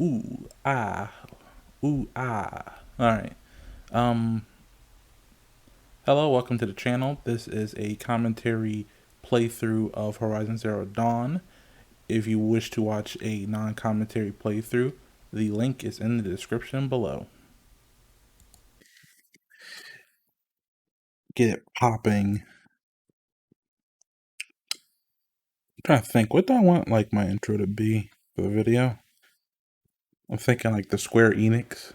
Ooh, ah. Ooh, ah. Alright. Um, Hello, welcome to the channel. This is a commentary playthrough of Horizon Zero Dawn. If you wish to watch a non-commentary playthrough, the link is in the description below. Get it popping. I'm trying to think, what do I want like my intro to be for the video? I'm thinking like the Square Enix,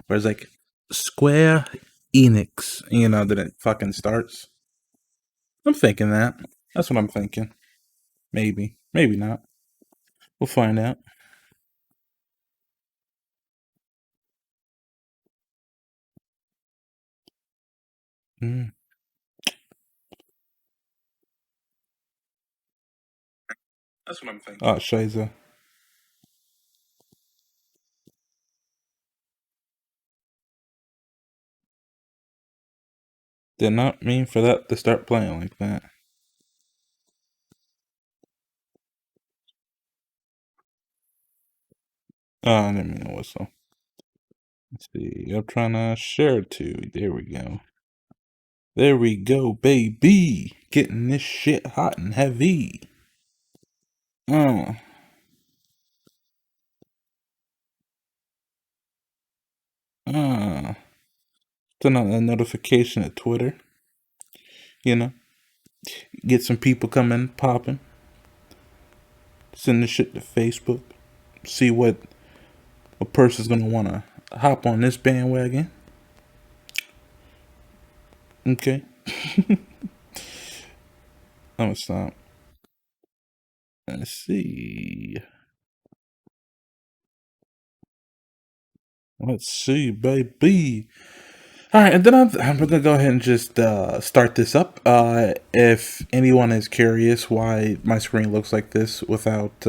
where it's like Square Enix, then it fucking starts. I'm thinking that. That's what I'm thinking. Maybe. Maybe not. We'll find out. Mm. That's what I'm thinking. Oh, Shiza. Did not mean for that to start playing like that. Oh, I didn't mean to whistle. Let's see. I'm trying to share it to. There we go. There we go, baby. Getting this shit hot and heavy. Uh. Uh. Send out a notification at Twitter. Get some people coming, popping. Send this shit to Facebook. See what a person's gonna wanna hop on this bandwagon. Okay. I'm gonna stop. Let's see. Let's see, baby. All right, and then I'm gonna go ahead and just start this up. If anyone is curious why my screen looks like this without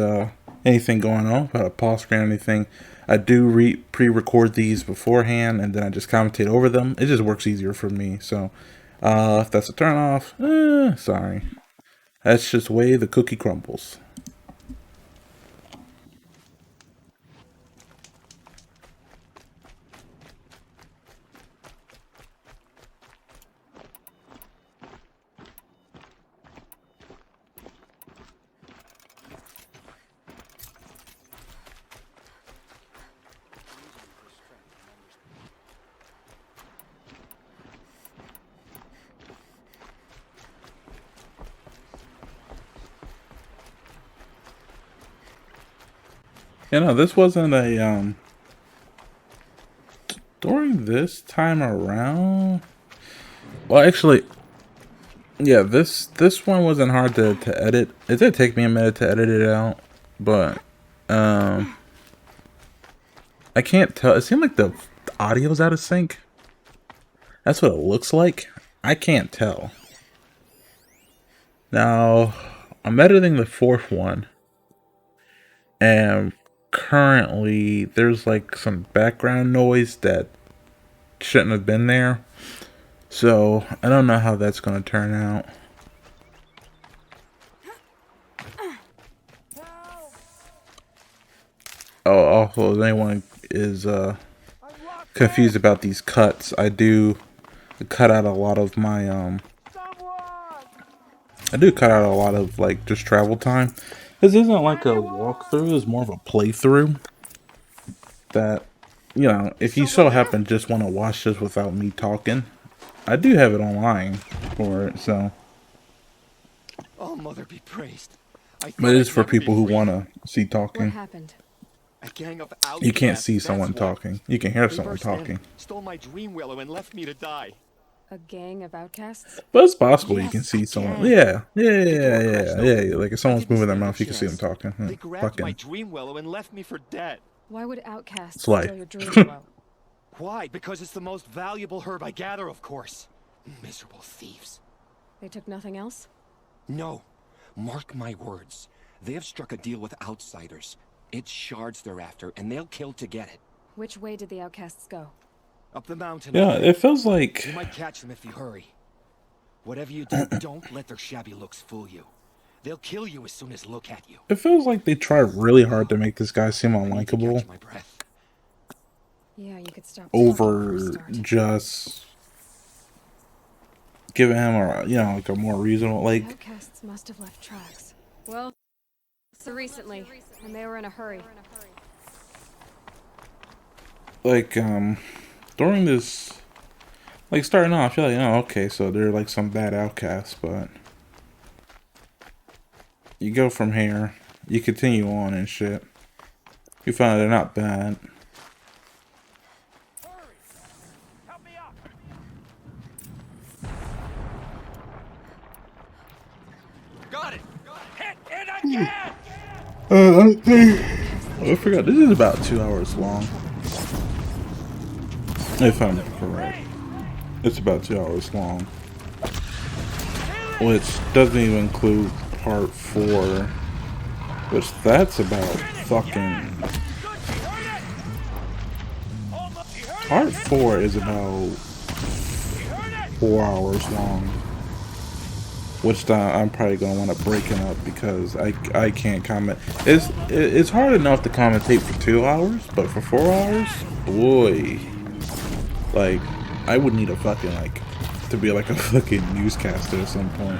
anything going on, without a pause screen or anything, I do pre-record these beforehand, and then I just commentate over them. It just works easier for me. So if that's a turn off, sorry. That's just the way the cookie crumbles. This wasn't a during this time around. Well, actually, yeah, this one wasn't hard to edit. It did take me a minute to edit it out, but um, I can't tell. It seemed like the audio's out of sync. That's what it looks like. I can't tell. Now, I'm editing the fourth one, and currently there's like some background noise that shouldn't have been there. So I don't know how that's gonna turn out. Oh, also, if anyone is confused about these cuts, I do cut out a lot of my I do cut out a lot of like just travel time. This isn't like a walkthrough; it's more of a playthrough. That if you so happen just want to watch this without me talking, I do have it online for it. So, oh, Mother be praised. but it is for people who want to see talking. What happened? A gang of You can't see outcasts, someone that's what. talking. You can hear They someone burst in, talking. stole my dream willow and left me to die. A gang of outcasts? But it's possible you Yes, can see a someone. gang. Yeah. Like if I someone's didn't moving their stand a mouth, you can see them chance. talking. They grabbed my Fucking, dream willow and left me for dead. Why would outcasts it's life. steal your dream willow? Why? Because it's the most valuable herb I gather, of course. Miserable thieves. They took nothing else? No. Mark my words. They have struck a deal with outsiders. It's shards they're after, and they'll kill to get it. Which way did the outcasts go? Up the mountain. Yeah, it feels like You might catch them if you hurry. Whatever you do, don't let their shabby looks fool you. They'll kill you as soon as look at you. It feels like they try really hard to make this guy seem I need to unlikable catch my breath. Yeah, you could stop talking before we over start. just giving him a, you know, like a more reasonable, The like, outcasts must have left tracks. Well, so recently, and they were in a hurry. during this, like, starting off, you're like, oh, okay, so they're like some bad outcasts, but you go from here, you continue on and shit, you find they're not bad. Got it! Hit it again! I forgot, this is about 2 hours long, if I'm correct. It's about 2 hours long, which doesn't even include part 4, which that's about fucking... Part 4 is about 4 hours long, which I'm probably gonna want to break it up because I can't comment. It's hard enough to commentate for 2 hours, but for 4 hours, boy, like I would need a fucking like to be like a fucking newscaster at some point.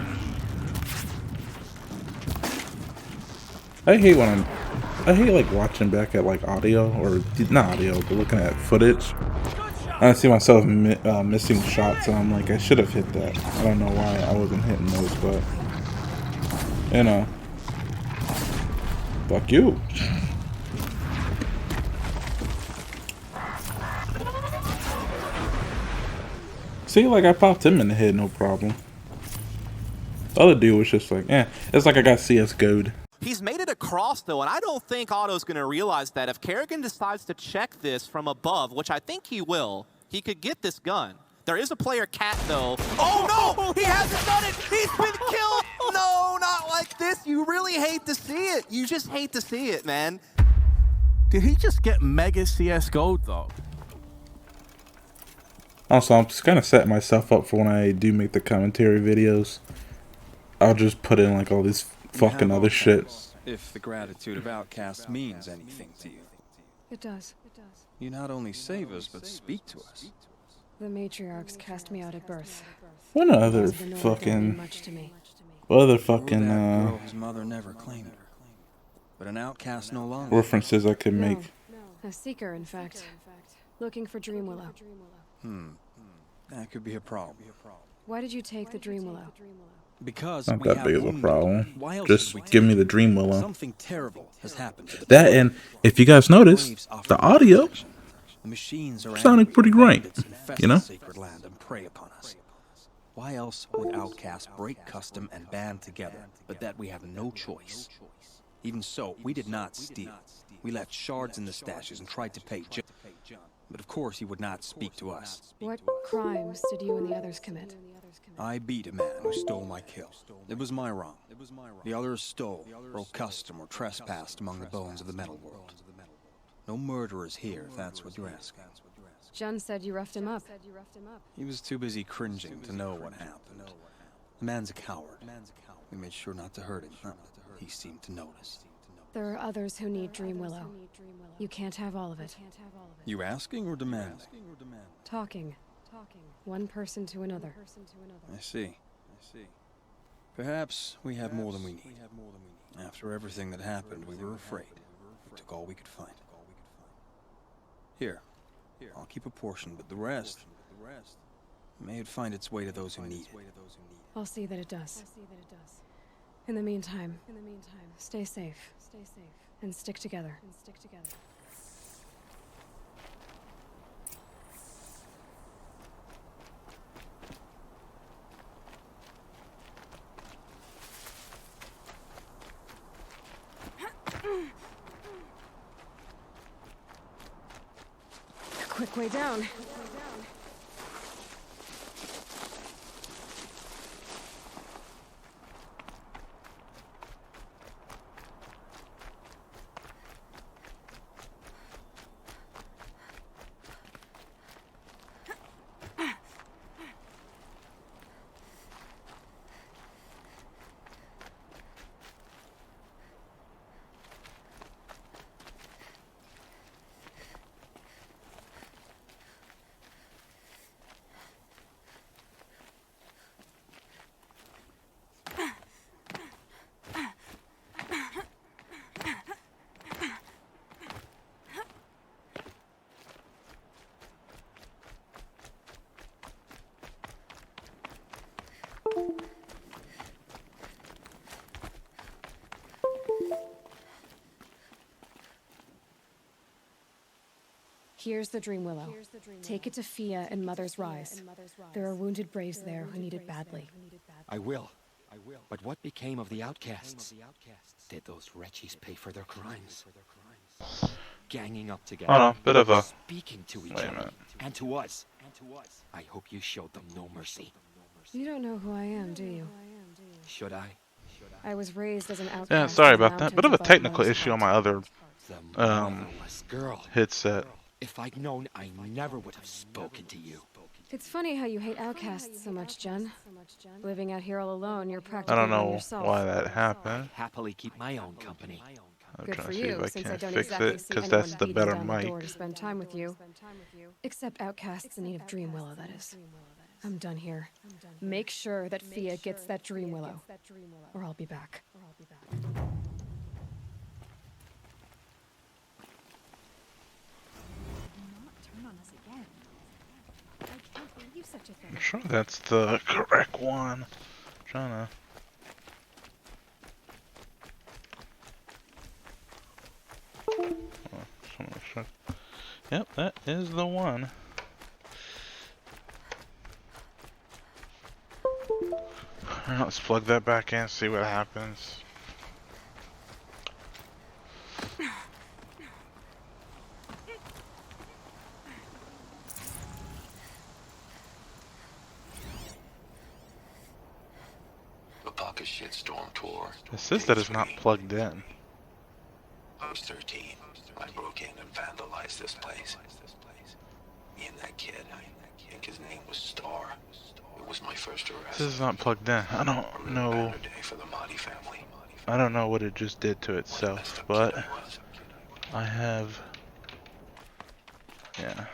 I hate like watching back at like audio, or not audio, but looking at footage. I see myself missing shots, and I'm like, I should have hit that. I don't know why I wasn't hitting those, but you know, fuck you. See, like I popped him in the head, no problem. The other dude was just like, eh. It's like I got CS GO'd. He's made it across, though, and I don't think Otto's going to realize that if Kerrigan decides to check this from above, which I think he will, he could get this gun. There is a player cat, though. Oh, no! He hasn't done it! He's been killed! No, not like this. You really hate to see it. You just hate to see it, man. Did he just get mega CS gold, though? Also, I'm just kind of setting myself up for when I do make the commentary videos. I'll just put in like all this fucking other shit. If the gratitude of outcasts means anything to you. It does. You not only save us, but speak to us. The matriarchs cast me out at birth. What other The North don't mean fucking, much to me. what other That fucking girl, his mother never claimed her. But an outcast no longer. references I could make? A seeker, in fact. Looking for Dream Willow. That could be a problem. Why did you take the Dream Willow? Because Not we that have big of a wounded. problem. Why else Just would we give take me the it? Dream Willow. Something terrible has happened to the That, and if you guys notice, Braves offer the audio protection. The machines are sounding angry, pretty and great, bandits infest you know? the sacred land and prey upon us. Why else would outcasts break custom and band together, but that we have no choice? Even so, we did not steal. We left shards in the stashes and tried to pay John. But of course he would not speak to us. What crimes did you and the others commit? I beat a man who stole my kill. It was my wrong. The others stole, broke custom, or trespassed among the bones of the metal world. No murderers here, if that's what you're asking. Jun said you roughed him up. He was too busy cringing to know what happened. The man's a coward. We made sure not to hurt him. He seemed to notice. There are others who need Dream Willow. You can't have all of it. You asking or demanding? Talking. One person to another. I see. Perhaps we have more than we need. After everything that happened, we were afraid. We took all we could find. Here, I'll keep a portion, but the rest, may it find its way to those who need it. I'll see that it does. In the meantime, stay safe. And stick together. Quick way down. Here's the Dream Willow. Take it to Fia and Mother's Rise. There are wounded braves there who need it badly. I will. But what became of the outcasts? Did those wretches pay for their crimes? Ganging up together. Hold on, bit of a... Speaking to each Wait a other. minute. And to us. I hope you showed them no mercy. You don't know who I am, do you? Should I? I was raised as an outcast. Yeah, sorry in the about that. Bit of a mountains above technical most issue on parts. my other The motherless girl. headset. If I'd known, I never would have spoken to you. It's funny how you hate outcasts so much, Jen. Living out here all alone, you're I practically don't one know yourself. why that happened. Happily keep my own company. I'm Good trying for to see you, if I since I can don't fix exactly it, see because anyone that's the beating better down the mic. door to spend time with you. Except outcasts in need of Dream Willow, that is. I'm done here. Make sure that Fia gets that Dream Willow, or I'll be back. I'm sure that's the correct one. Trying to... Yep, that is the one. Alright, let's plug that back in, see what happens. The pocket shitstorm tour. It says that it's not plugged in. I was 13. I broke in and vandalized this place. Me and that kid, I think his name was Star. It was my first arrest. This is not plugged in. I don't know. Banner day for the Mahdi family. I don't know what it just did to itself, but I have... Yeah.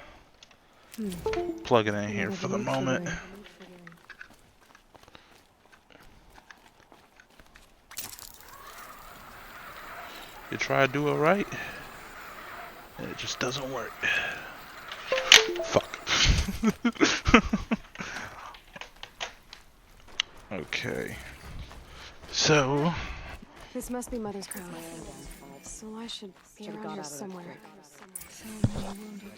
Plug it in here for the moment. You try to do it right, and it just doesn't work. Fuck. Okay. So... This must be Mother's crown. So I should be around here somewhere. So many wounded.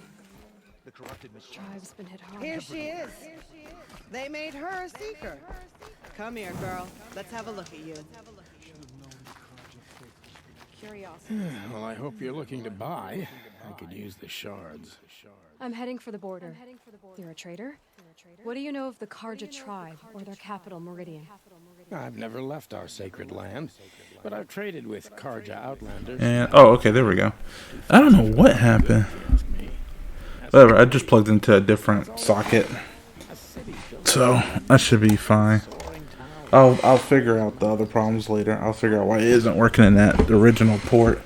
The corrupted Tribe's been hit hard. Here she is. They made her a seeker. Come here, girl. Let's have a look at you. Curiosity. Well, I hope you're looking to buy. I could use the shards. I'm heading for the border. You're a trader? What do you know of the Karja tribe or their capital, Meridian? I've never left our sacred land, but I've traded with Karja outlanders. And oh, okay, there we go. I don't know what happened. Whatever, I just plugged into a different socket, so that should be fine. I'll figure out the other problems later. I'll figure out why it isn't working in that original port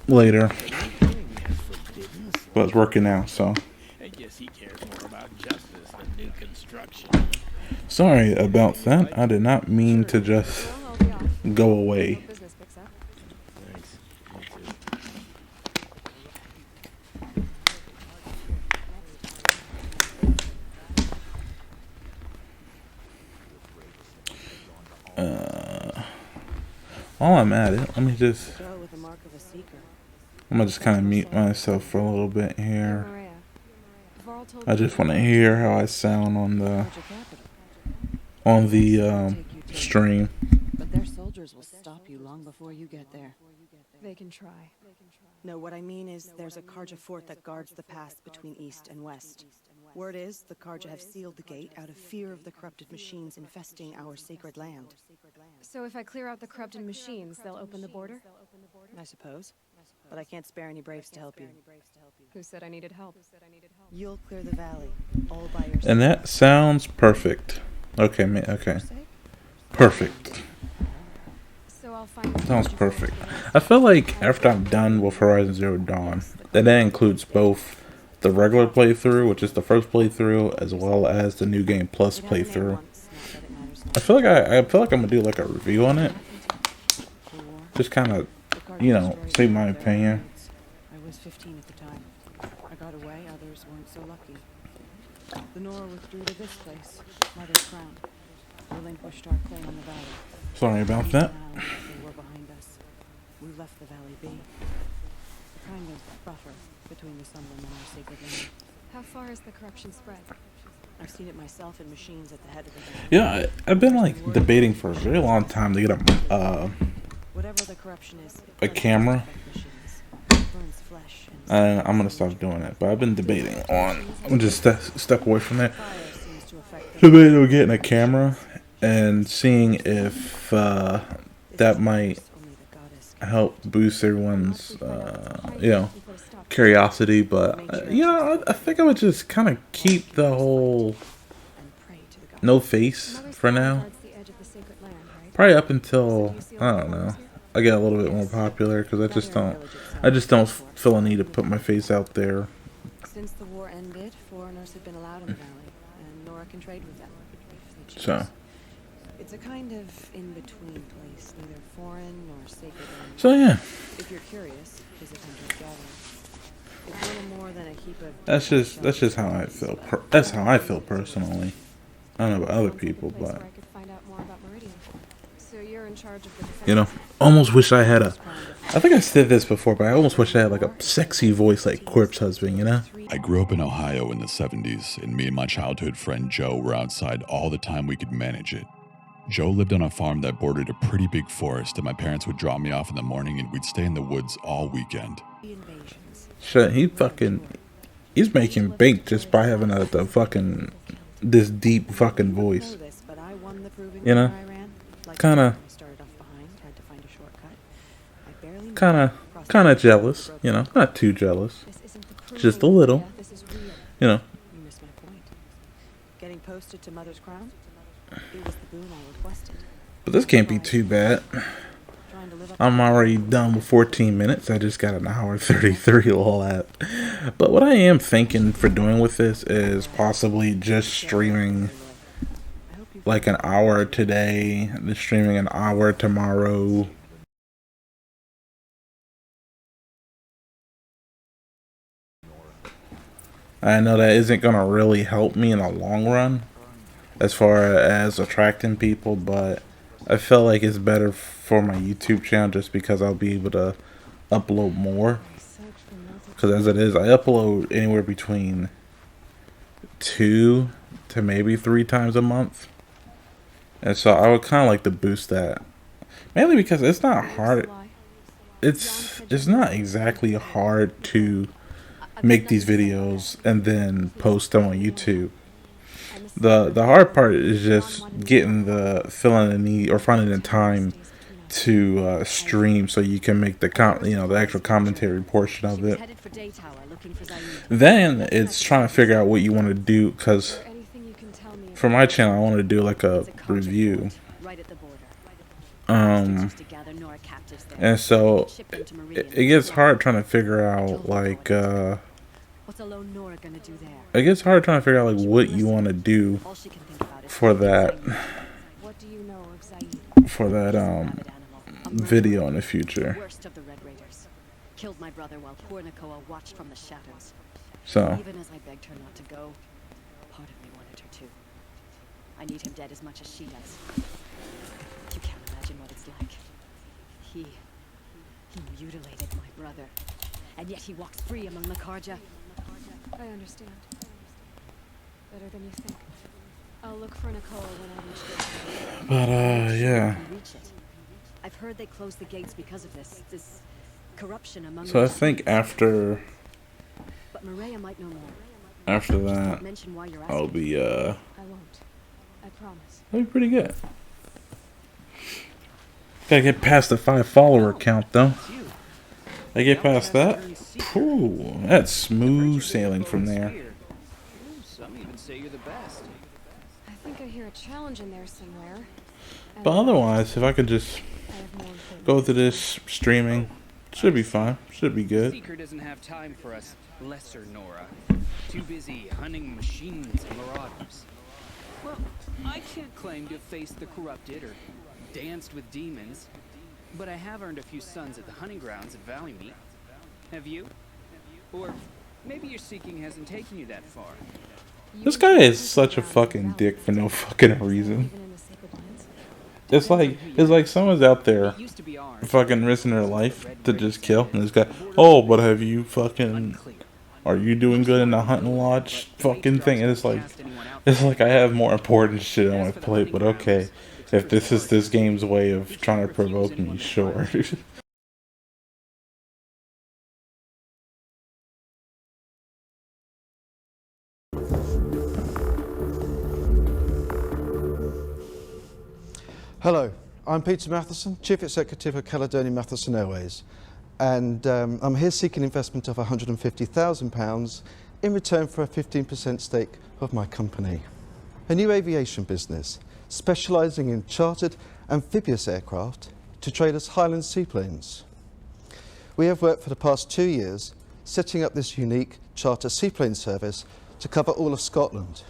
later. But it's working now, so. I guess he cares more about justice than new construction. Sorry about that. I did not mean to just go away. Business picks up. Thanks. While I'm at it, let me just... Go with the mark of a seeker. I'm gonna just kind of mute myself for a little bit here. Maria. Varl told I me just want to hear how I sound on the stream. But their soldiers will stop you long before you get there. they can try. No, what I mean is there's a Karja fort that guards the pass between east and west. Word is the Karja have sealed the gate out of fear of the corrupted machines infesting our sacred land. So if I clear out the corrupted machines, they'll open the border? I suppose. But I can't spare any braves to help you. Who said I needed help? You'll clear the valley, all by yourself. And that sounds perfect. Okay, okay. Perfect. So I'll find Sounds perfect. I feel like after I'm done with Horizon Zero Dawn, that includes both the regular playthrough, which is the first playthrough, as well as the New Game Plus playthrough. I feel like I'm gonna do like a review on it. Just kind of, you know, say my opinion. I was 15 at the time. I got away, others weren't so lucky. The Nora withdrew to this place, Mother's Crown. Relinquished our claim on the valley. Sorry about that. Now they were behind us. We left the valley be. The kind of buffer between the Sunland and our sacred land. How far is the corruption spread? I've seen it myself in machines at the head of the land. Yeah, I've been like debating for a very long time to get Whatever the corruption is, a camera. burns flesh and I'm gonna stop doing it, but I've been debating on. I'm gonna just step away from that. fire seems to affect the Debating on getting a camera and seeing if that might only the goddess help boost everyone's curiosity. But I think I would just kind of keep the whole and pray to the goddess. no face for now. Guards the edge of the sacred land, right? Probably up until I don't know. I get a little bit more popular because I just don't feel a need to put my face out there. Since the war ended, foreigners have been allowed in the valley, and Nora can trade with them if they choose. So It's a kind of in-between place, neither foreign nor sacred land. so yeah, If you're curious, visit Hunter's Gathering. It's little more than a heap of... that's just how I feel. That's how I feel personally. I don't know about other people, Place but where I could find out more about Meridian. So you're in charge of the defense. you know, almost wish I had a. I think I said this before, but I almost wish I had like a sexy voice like Corpse Husband. You know. I grew up in Ohio in the 70s, and me and my childhood friend Joe were outside all the time we could manage it. Joe lived on a farm that bordered a pretty big forest, and my parents would drop me off in the morning and we'd stay in the woods all weekend. Shit, he's making bank just by having this deep fucking voice. You know, kind of jealous. You know, not too jealous, just a little. You know. You missed my point. Getting posted to Mother's Crown? It was the boon I requested. But this can't be too bad. Trying to live up I'm already done with 14 minutes. I just got an hour 33 all that. But what I am thinking for doing with this is possibly just streaming like an hour today, then streaming an hour tomorrow. I know that isn't going to really help me in the long run as far as attracting people, but I feel like it's better for my YouTube channel just because I'll be able to upload more. Because as it is, I upload anywhere between 2 to maybe 3 times a month. And so I would kind of like to boost that. Mainly because it's not hard. It's not exactly hard to make these videos and then post them on YouTube. The hard part is just getting feeling the need or finding the time to stream so you can make the actual commentary portion of it. Then it's trying to figure out what you want to do, because for my channel I want to do like a review. And so it gets hard trying to figure out like it gets hard trying to figure out like what you want to do for that video in the future. Killed my brother while poor Nakoa watched from the shadows. So Even as I begged her not to go, part of me wanted her to. I need him dead as much as she does. You can't imagine what it's like. He mutilated my brother, and yet he walks free among the Karja. I understand. Better than you think. I'll look for Nicole when I reach it. But yeah. Reach it. I've heard they closed the gates because of this corruption among. So I think after But Maria might know more. after that Mention why you're I'll asking. be I won't. I promise. I'll be pretty good. Gotta get past the 5 follower count though. I get past that. Ooh, that's smooth sailing from there. Some even say you're the best. I think I hear a challenge in there somewhere. And But otherwise, if I could just I have more important go through this streaming, should be fine. Should be good. Seeker doesn't have time for us, lesser Nora. Too busy hunting machines and marauders. Well, I can't claim to have faced the corrupted or danced with demons, but I have earned a few sons at the hunting grounds at Valley Meet. Have you? Or maybe your seeking hasn't taken you that far. This guy is such a fucking dick for no fucking reason. even in the sacred lands. It's like someone's out there fucking risking their life to just kill, and this guy, oh, but have you fucking, are you doing good in the hunting lodge fucking thing? And it's like I have more important shit on my plate, but okay, if this is this game's way of trying to provoke me, sure. Hello, I'm Peter Matheson, Chief Executive of Caledonian Matheson Airways, and I'm here seeking investment of £150,000 in return for a 15% stake of my company. A new aviation business specialising in chartered amphibious aircraft to trade as Highland seaplanes. We have worked for the past 2 years setting up this unique charter seaplane service to cover all of Scotland.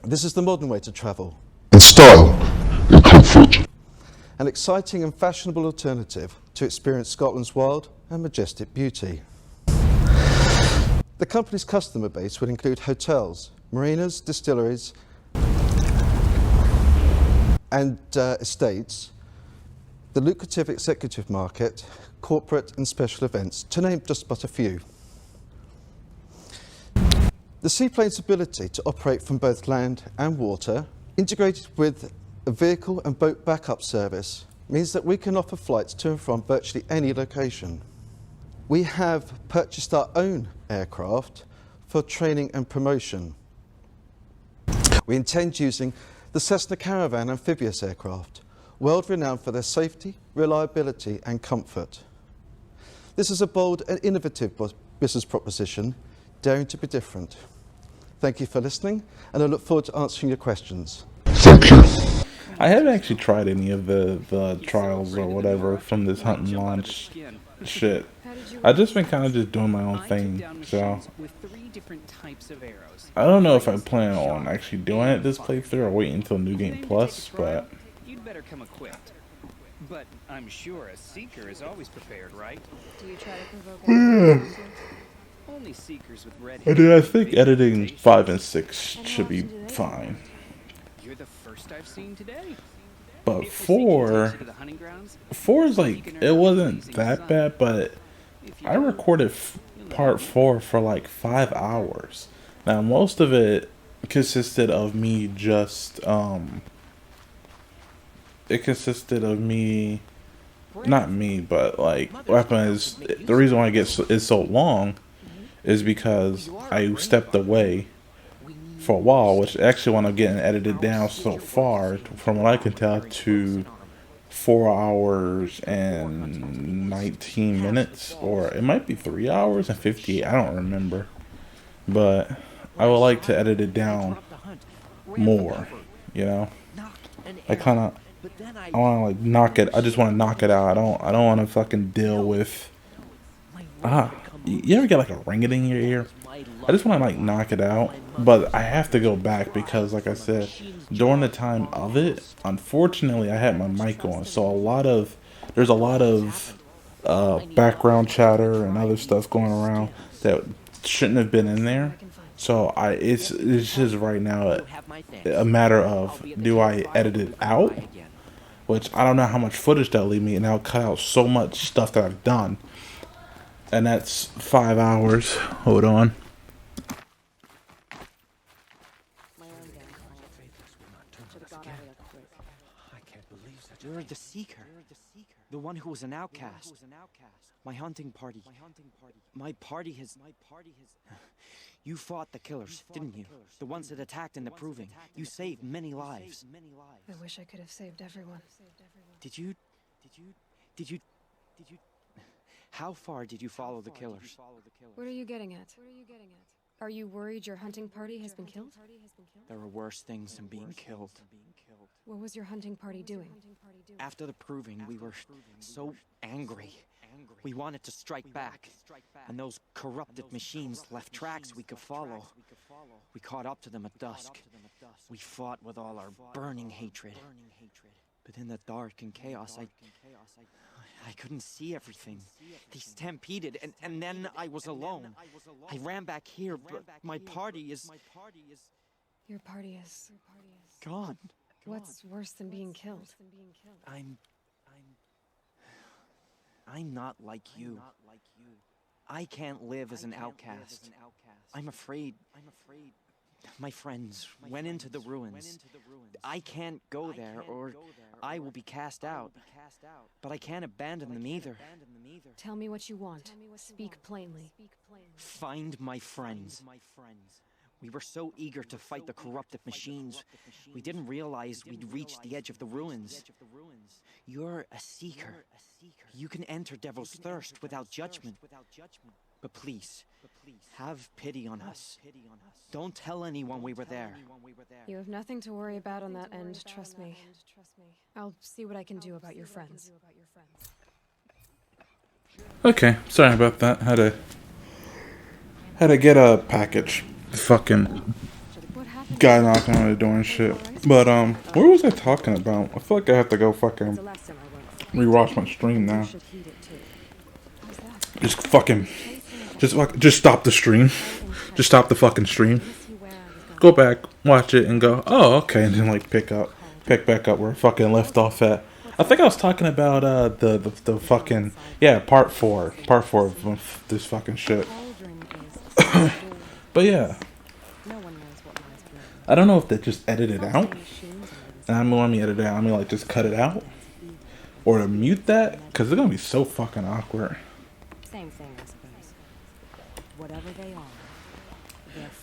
This is the modern way to travel. In style, in comfort. An exciting and fashionable alternative to experience Scotland's wild and majestic beauty. The company's customer base would include hotels, marinas, distilleries, and estates, the lucrative executive market, corporate and special events, to name just but a few. The seaplane's ability to operate from both land and water, integrated with a vehicle and boat backup service, means that we can offer flights to and from virtually any location. We have purchased our own aircraft for training and promotion. We intend using the Cessna Caravan amphibious aircraft, world renowned for their safety, reliability and comfort. This is a bold and innovative business proposition, daring to be different. Thank you for listening, and I look forward to answering your questions. Thank you. I haven't actually tried any of the trials or whatever from this hunt and launch shit. I've just been kind of just doing my own thing, so I don't know if I plan on actually doing it this playthrough or waiting until New Game Plus, but You'd better come equipped. But I'm sure a seeker is always prepared, right? Do you try to provoke Only seekers with red I mean, I think editing 5 and 6 should be fine. You're the first I've seen today. But 4 is like, it wasn't that bad, but I recorded part 4 for like 5 hours. Now most of it consisted of me just it consisted of me, not me, but like what happened is the reason why it's so long is because I stepped away for a while, which actually wound up getting edited down so far, from what I can tell, to 4 hours and 19 minutes, or it might be 3 hours and 58. I don't remember, but I would like to edit it down more. You know, I want to like knock it. I just want to knock it out. I don't want to fucking deal with. You ever get like a ringing in your ear? I just want to like knock it out, but I have to go back because, like I said, during the time of it, unfortunately, I had my mic on, so there's a lot of background chatter and other stuff going around that shouldn't have been in there. So it's just right now a matter of, do I edit it out, which I don't know how much footage that'll leave me, and I'll cut out so much stuff that I've done. And that's 5 hours. Hold on. You're the Seeker. The one who was an outcast. My hunting party. My party has... You fought the killers, didn't you? The ones that attacked in the Proving. You saved many lives. I wish I could have saved everyone. Did you... How far did you follow the killers? What are you getting at? Are you worried your hunting party has been killed? There are worse things than being killed. What was your hunting party doing? After the Proving, we were so angry. We wanted to strike back, and those corrupted machines left tracks we could follow. We caught up to them at dusk. We fought with all our burning hatred. But in the dark and chaos, I couldn't see everything. They stampeded, and then I was alone. I ran back here, but my party is... Your party is... gone. What's worse than being killed? I'm not like you. I can't live as an outcast. I'm afraid. My friends went into the ruins. I can't go there, or I will be cast out. But I can't abandon them either. Tell me what you want. Speak plainly. Find my friends. We were so eager to fight the corrupted machines, we didn't realize we'd reached the edge of the ruins. You're a seeker. You can enter Devil's Thirst without judgment. But please, have pity on us. Don't tell anyone we were there. You have nothing to worry about on that end, trust me. I'll see what I can do about your friends. Okay, sorry about that. Had to get a package. Fucking guy knocking on the door and shit. But what was I talking about? I feel like I have to go fucking rewatch my stream now. Just stop the stream. Just stop the fucking stream. Go back, watch it, and go, oh, okay, and then like pick back up where I fucking left off at. I think I was talking about the fucking part four of this fucking shit. But yeah, I don't know if they just edit it out. And I mean, let me edit it out. I mean, like, just cut it out. Or to mute that. Because it's going to be so fucking awkward. Same thing, I suppose. Whatever they are.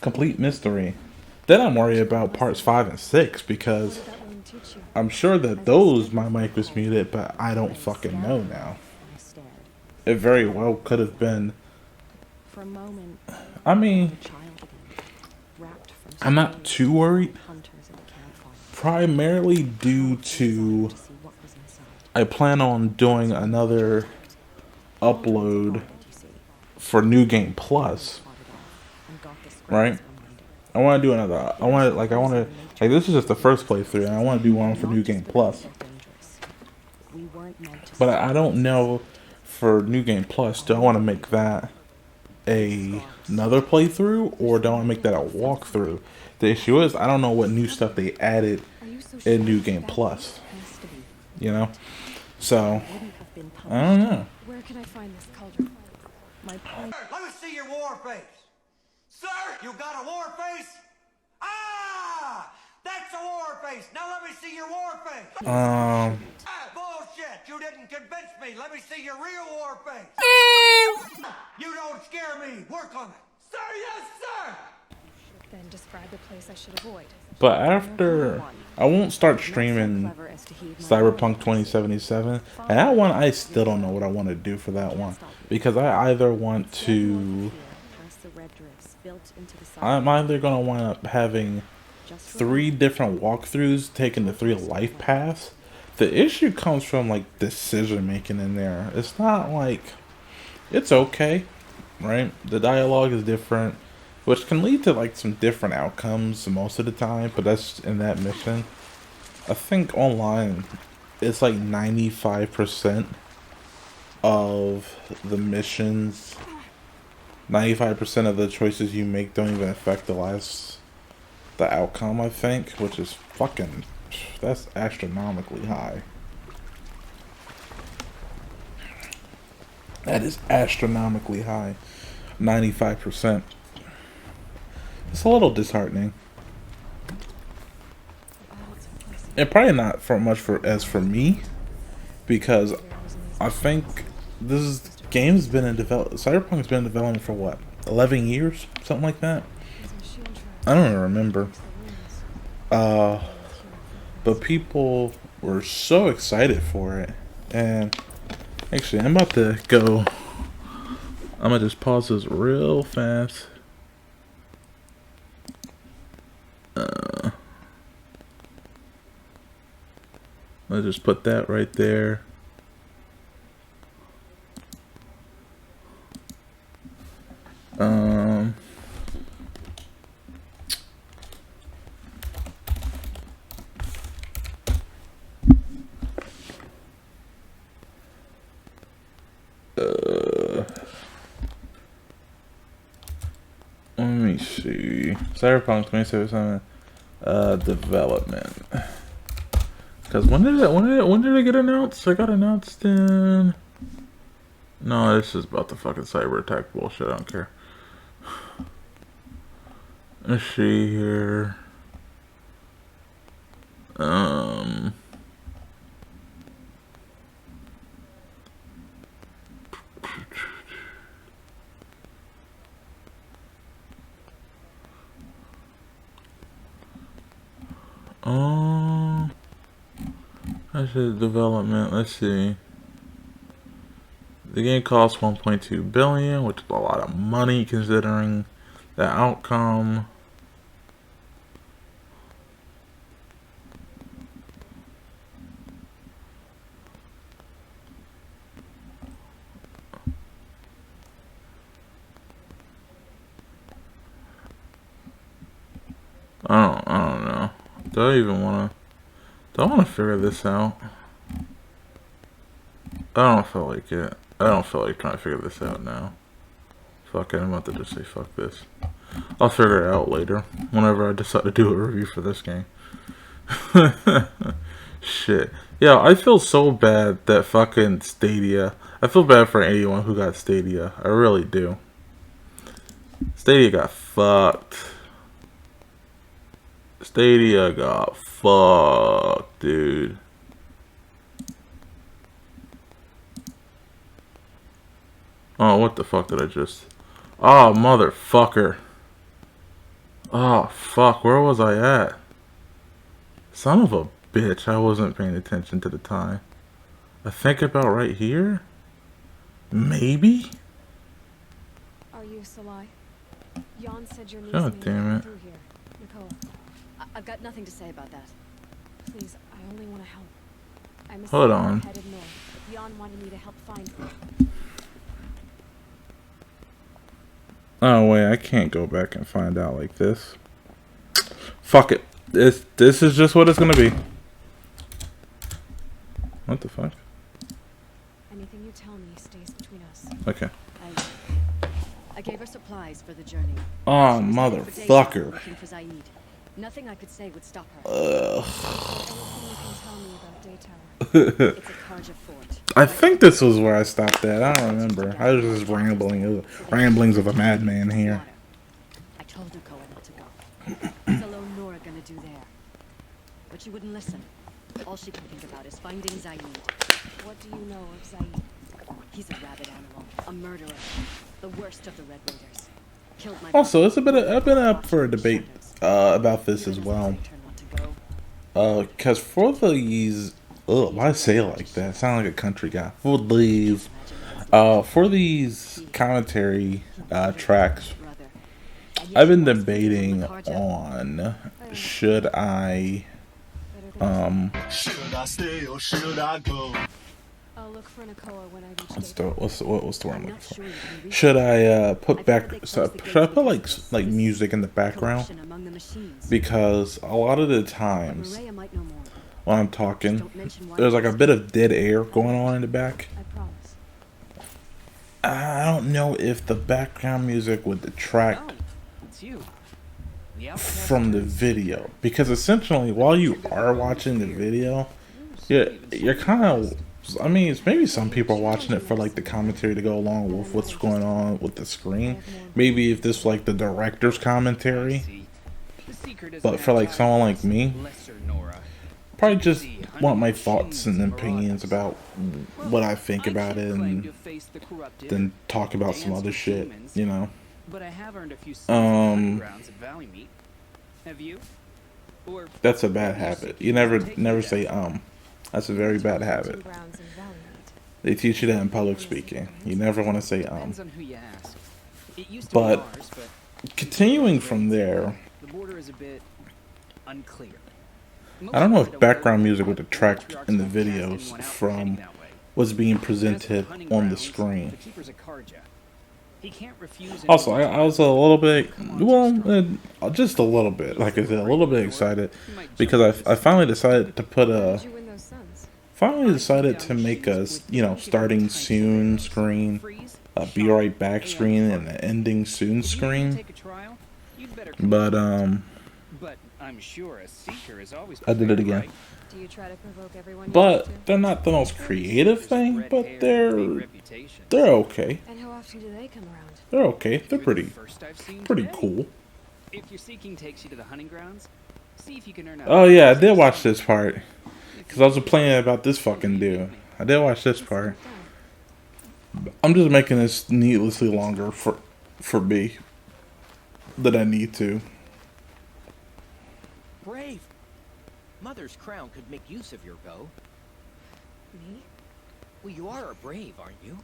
Complete mystery. Then I'm worried about parts 5 and 6. Because I'm sure that those, my mic was muted. But I don't fucking know now. It very well could have been. For a moment, I mean, I'm not too worried. Primarily due to I plan on doing another upload for New Game Plus. Right? I want to do another. This is just the first playthrough, and I want to do one for New Game Plus. But I don't know for New Game Plus. Do I want to make that another playthrough, or do I want to make that a walkthrough? The issue is I don't know what new stuff they added in New Game Plus. You know? So I don't know. Where can I find this cauldron? Let me see your war face. Sir, you got a war face? Ah! That's a war face. Now let me see your war face. Bullshit. You didn't convince me. Let me see your real war face. You don't scare me. Work on it. Sir, yes, sir. Then describe the place I should avoid. But after, I won't start streaming Cyberpunk 2077. And that one, I still don't know what I want to do for that one. Because I either want to... I'm either going to wind up having 3 different walkthroughs, taking the 3 life paths. The issue comes from, like, decision making in there. It's not like... It's okay, right? The dialogue is different, which can lead to, like, some different outcomes most of the time, but that's in that mission. I think online, it's like 95% of the missions, 95% of the choices you make don't even affect the outcome, I think, which is fucking, that's astronomically high. That is astronomically high. 95%. It's a little disheartening. And probably not for much as for me, because I think game's been in development. Cyberpunk's been in development for what, 11 years, something like that. I don't even remember. But people were so excited for it, and actually, I'm about to go. I'm gonna just pause this real fast. Let's just put that right there. Cyberpunk 2077 development. Because when did it get announced? It got announced in. No, this is about the fucking cyber attack bullshit. I don't care. Let's see here. That's the development. Let's see. The game costs 1.2 billion, which is a lot of money considering the outcome. I don't know. Do I even want to figure this out? I don't feel like it. I don't feel like trying to figure this out now. Fuck it, I'm about to just say fuck this. I'll figure it out later, whenever I decide to do a review for this game. Shit. Yeah, I feel so bad that fucking Stadia. I feel bad for anyone who got Stadia. I really do. Stadia got fucked. Stadia got fucked, dude. Oh, what the fuck did I just... Oh, motherfucker. Oh, fuck. Where was I at? Son of a bitch. I wasn't paying attention to the time. I think about right here? Maybe? Are you Aloy? Jan said your God damn it. through here. Nicole. I've got nothing to say about that. Please, I only want to help. I'm a Hold on. headed north. Jan wanted me to help find you. Oh wait, I can't go back and find out like this. Fuck it. This is just what it's gonna be. What the fuck? Anything you tell me stays between us. Okay. I gave her supplies for the journey. Oh, motherfucker. Nothing I could say would stop her. Ugh. Anything you can tell me about Daytower. It's a Karja fort. I think this was where I stopped at. I don't remember. I was just ramblings of a madman here. I told Nicole not to go. What's alone Nora gonna do there? But she wouldn't listen. All she can think about is finding Zaid. What do you know of Zaid? He's a rabid animal, a murderer, the worst of the Red Raiders. Killed my Also, it's I've been up for a debate about this as well. Cause for these, why say it like that? I sound like a country guy. For these commentary tracks, I've been debating on should I stay or should I go? I'll look for Nicola when I reach what's the word I'm looking for? Should I put like music in the background? Because a lot of the times when I'm talking, there's like a bit of dead air going on in the back. I don't know if the background music would detract from the video, because essentially while you are watching the video, you're kind of, I mean, it's maybe some people are watching it for like the commentary to go along with what's going on with the screen. Maybe if this was like the director's commentary, but for like someone like me, probably just want my thoughts and opinions about what I think about it, and then talk about some other shit, you know. But I have earned a few rounds at Valley Meet. Have you? Or that's a bad habit. You never say That's a very bad habit. They teach you that in public speaking. You never want to say But continuing from there, the border is a bit unclear. I don't know if background music would detract in the videos from what's being presented on the screen. Also, I was a little bit, just a little bit, like I said, a little bit excited because I finally decided to put make a, starting soon screen, a be right back screen, and an ending soon screen. But I'm sure a seeker is always I did it again. Do you try to provoke everyone? But they're not the most creative thing, but they're okay. And how often do they come around? They're okay. They're pretty cool. If your seeking takes you to the hunting grounds, see if you can earn a Oh yeah, I did watch this part. Because I was complaining about this fucking dude. I did watch this part. I'm just making this needlessly longer for me than I need to. Brave! Mother's crown could make use of your bow. Me? Well, you are a brave, aren't you?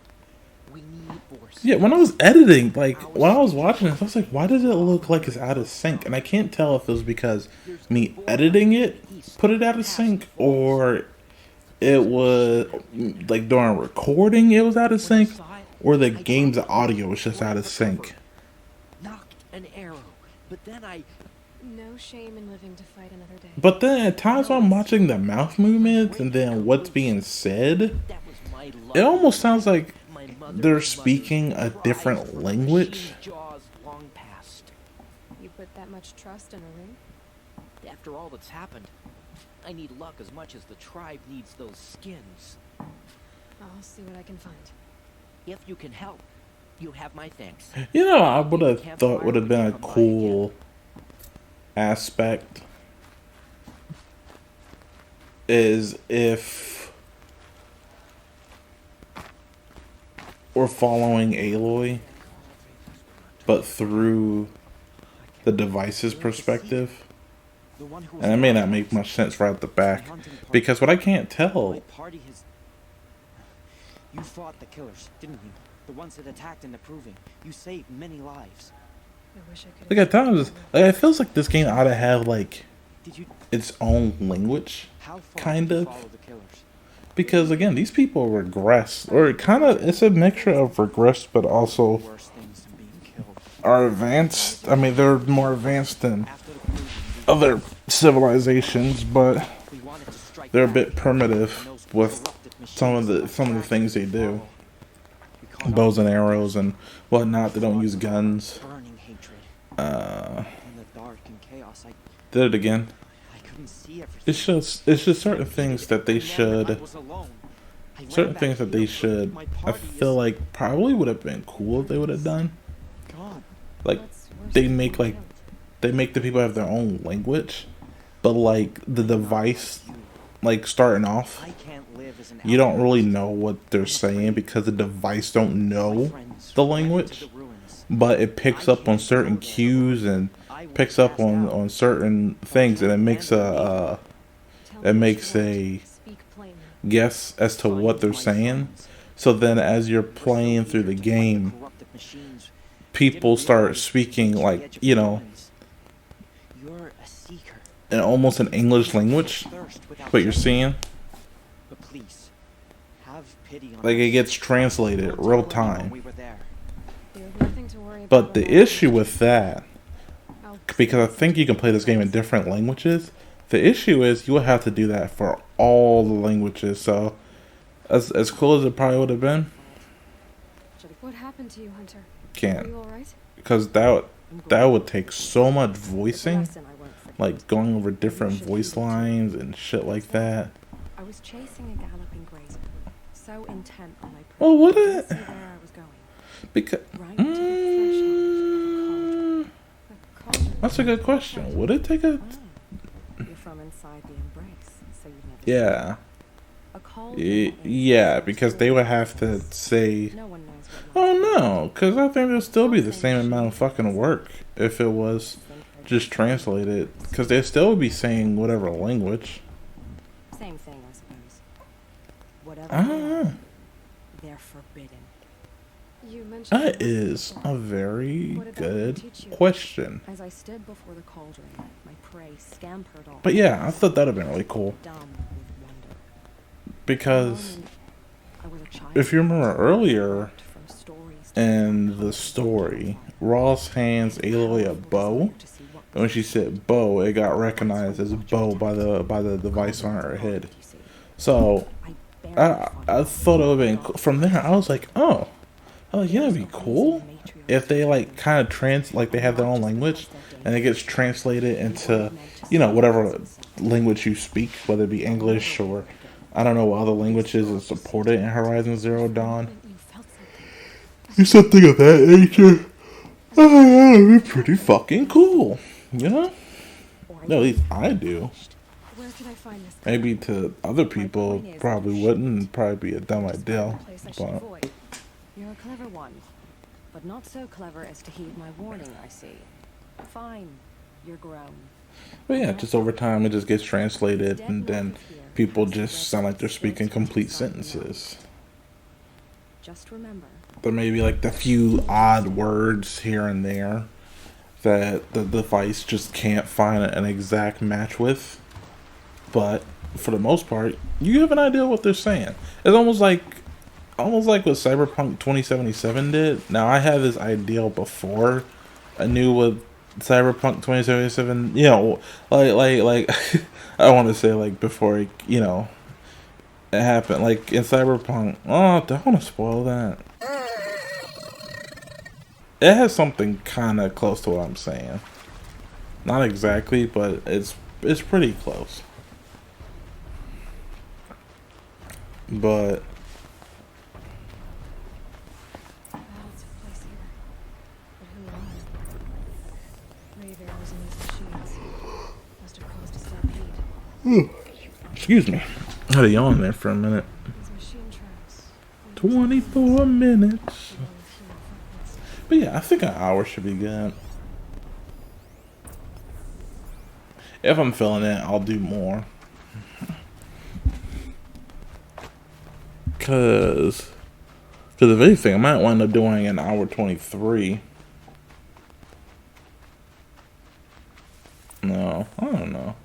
We need force. Yeah, when I was editing, like, when I was watching this, I was like, why does it look like it's out of sync? And I can't tell if it was because me editing it put it out of sync, or it was, like, during recording it was out of sync, or the game's audio was just out of sync. Knocked an arrow, but then I... No shame in living to fight another day. But then at times when I'm watching the mouth movements and then what's being said, it almost sounds like they're speaking a different language. You put that much trust in a ring? After all that's happened, I need luck as much as the tribe needs those skins. I'll see what I can find. If you can help, you have my thanks. You know, I would have thought would have been a cool aspect is if we're following Aloy, but through the device's perspective. And that may not make much sense right at the back, because what I can't tell. You fought the killers, didn't you? The ones that attacked in the Proving. You saved many lives. I wish I could. Like at times, like it feels like this game ought to have like its own language, kind of. Because again, these people regress, or kind of, it's a mixture of regress, but also are advanced. I mean, they're more advanced than other civilizations, but they're a bit primitive with some of the things they do. Bows and arrows and whatnot. They don't use guns. Did it again. It's just certain things that they should. Certain things that they should. I feel like probably would have been cool if they would have done. Like they make the people have their own language, but like the device, like starting off, you don't really know what they're saying because the device don't know the language, but it picks up on certain cues and picks up on certain things, and it makes a guess as to what they're saying. So then as you're playing through the game, people start speaking like, you know, in almost an English language, what you're seeing. Like it gets translated real time. But the issue with that, because I think you can play this game in different languages, the issue is you would have to do that for all the languages. So as cool as it probably would have been, What happened to you, Hunter? Can't. Are you all right? Because that would take so much voicing, like going over different voice lines and shit like that. I was chasing a galloping grazer, so intent on my Well, would to it? see where I was going. Because Right to the threshold of a cauldron. that's a good question. Would it take a? You're from inside the embrace, so you've never. Yeah. A cauldron. Yeah, because they would have to say. No one knows what. Oh no, because I think it'd still be the same amount of fucking work if it was just translated. Because they'd still be saying whatever language. Same thing, I suppose. Whatever. I don't know. They're forbidden. You mentioned That is a very good question. As I stood before the cauldron, my prey scampered off. But yeah, I thought that'd have been really cool. Dumb with wonder. Because I was a child. if you remember earlier in the story, Ross hands Aloy a bow. And when she said bow, it got recognized as a bow by the device on her head. So I thought it would have been from there. I was like, oh, yeah, it'd be cool if they like kind of like they have their own language, and it gets translated into, you know, whatever language you speak, whether it be English or I don't know what other languages is supported in Horizon Zero Dawn. Something of that nature. Oh, that would be pretty fucking cool, you know? No, at least I do. Maybe to other people, probably wouldn't. Probably be a dumb idea. But You're a clever one, but not so clever as to heed my warning, I see. Fine, you're grown. But yeah, just over time it just gets translated, and then people just sound like they're speaking complete sentences. Just remember. There may be like the few odd words here and there that the device just can't find an exact match with. But for the most part, you have an idea what they're saying. It's almost like what Cyberpunk 2077 did. Now I had this idea before I knew what Cyberpunk 2077, you know, like I want to say like before it, you know, it happened. Like in Cyberpunk, oh, don't want to spoil that. It has something kind of close to what I'm saying. Not exactly, but it's pretty close. But excuse me. I had a yawn there for a minute. 24 minutes. But yeah, I think an hour should be good. If I'm feeling it, I'll do more. Cause if anything, I might wind up doing an hour 23. No, I don't know.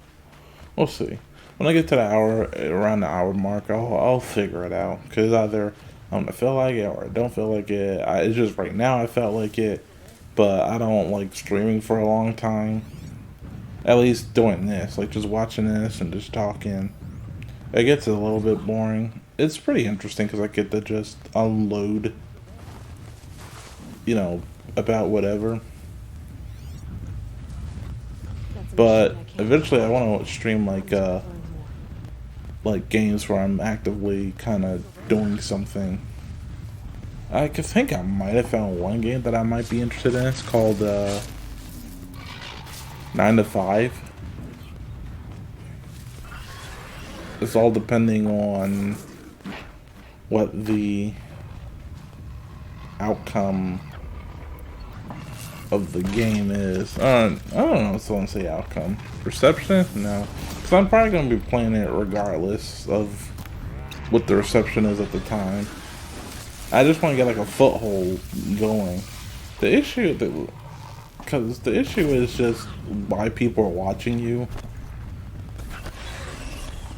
We'll see. When I get to the hour, around the hour mark, I'll figure it out. Cause either I'm gonna feel like it or I don't feel like it. It's just right now I felt like it, but I don't like streaming for a long time. At least doing this, like just watching this and just talking. It gets a little bit boring. It's pretty interesting because I get to just unload, you know, about whatever. But eventually I want to stream like games where I'm actively kind of doing something. I think I might have found one game that I might be interested in. It's called 9 to 5. It's all depending on what the outcome of the game is. I don't know if I want to say outcome. Reception? No. Because I'm probably going to be playing it regardless of what the reception is at the time. I just want to get like a foothold going. The issue is just why people are watching you.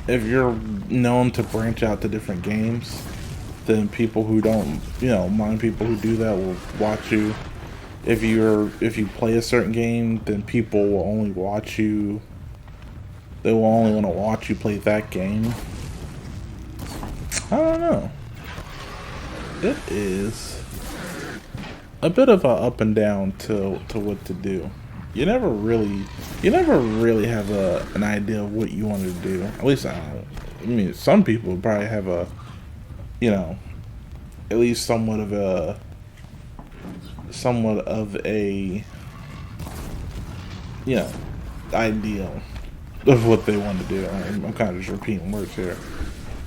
If you're known to branch out to different games, then people who don't, you know, mind people who do that will watch you. If you play a certain game, then people will only watch you. They will only want to watch you play that game. I don't know. It is a bit of a up and down to what to do. You never really have an idea of what you want to do. At least I don't. I mean, some people probably have a, you know, at least somewhat of a, you know, ideal of what they want to do. I'm kind of just repeating words here,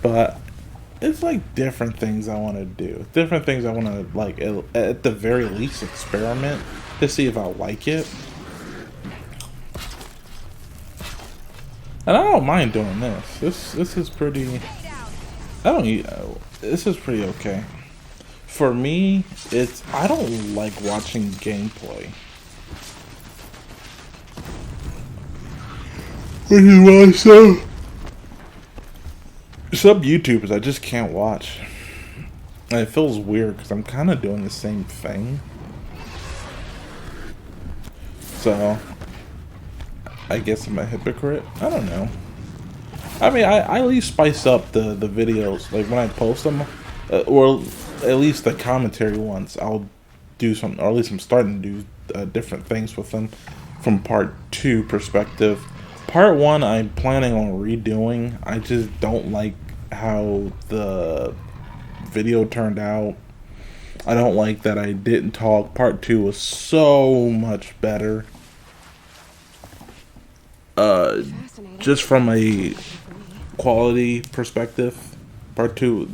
but it's like different things I want to do. Different things I want to, like, at the very least, experiment to see if I like it. And I don't mind doing this. This is pretty. This is pretty okay. For me, I don't like watching gameplay. Which is why some YouTubers I just can't watch. And it feels weird because I'm kind of doing the same thing. So, I guess I'm a hypocrite. I don't know. I mean, I at least spice up the videos. Like when I post them, or at least the commentary ones, I'll do something, or at least I'm starting to do different things with them. from part 2 perspective. Part 1 I'm planning on redoing. I just don't like how the video turned out. I don't like that I didn't talk. Part 2 was so much better. Just from a quality perspective, part 2,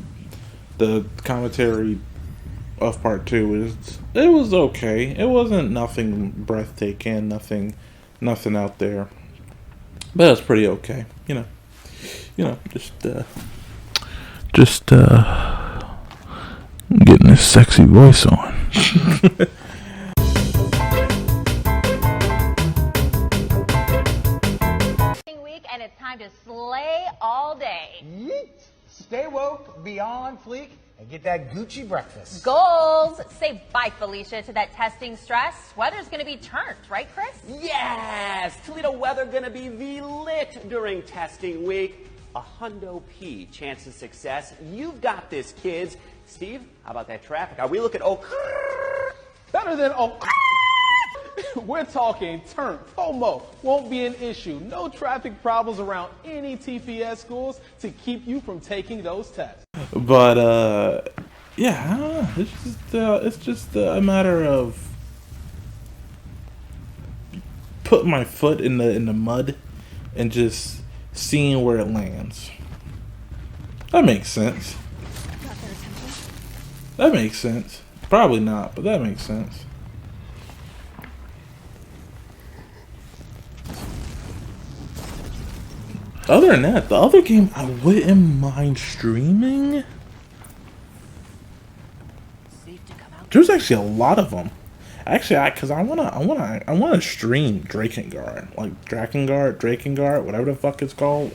the commentary of part 2 it was okay. It wasn't nothing breathtaking, nothing out there, but it was pretty okay. You know, just getting this sexy voice on. And it's time to slay all day. Yeet. Stay woke, be on fleek, and get that Gucci breakfast. Goals. Say bye, Felicia, to that testing stress. Weather's gonna be turned, right, Chris? Yes! Toledo weather gonna be lit during testing week. A hundo P chance of success. You've got this, kids. Steve, how about that traffic? Are we looking better than we're talking turn. FOMO won't be an issue. No traffic problems around any TPS schools to keep you from taking those tests. But yeah, I don't know. It's just a matter of putting my foot in the mud and just seeing where it lands. That makes sense. That makes sense. Probably not, but that makes sense. Other than that, the other game I wouldn't mind streaming. There's actually a lot of them. Actually, because I wanna stream Drakengard, like Drakengard, whatever the fuck it's called.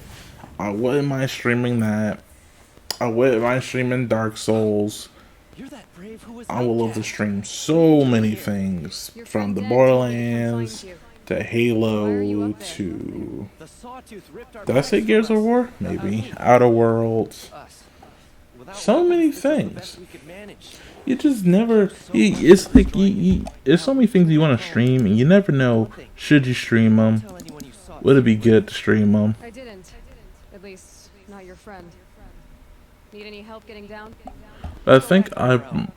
I wouldn't mind streaming that. I wouldn't mind streaming Dark Souls. I would love to stream so many things, from the Borderlands to Halo to, did I say Gears of War? Maybe Outer Worlds. So many things. You just never. It's like there's so many things you want to stream, and you never know. Should you stream them? Would it be good to stream them? I didn't. At least, not your friend. Need any help getting down? I think I'm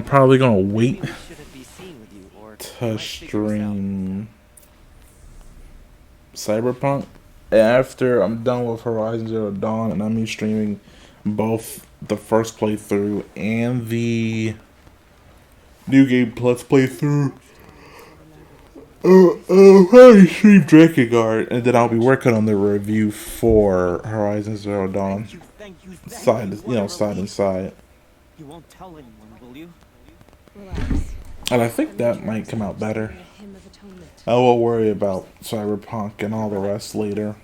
probably gonna wait to stream Cyberpunk after I'm done with Horizon Zero Dawn, and I'm streaming both the first playthrough and the New Game Plus playthrough. I'll probably stream Drakengard, and then I'll be working on the review for Horizon Zero Dawn. Side and side. You won't tell anyone, will you? And I think that might come out better. I will worry about Cyberpunk and all the rest later.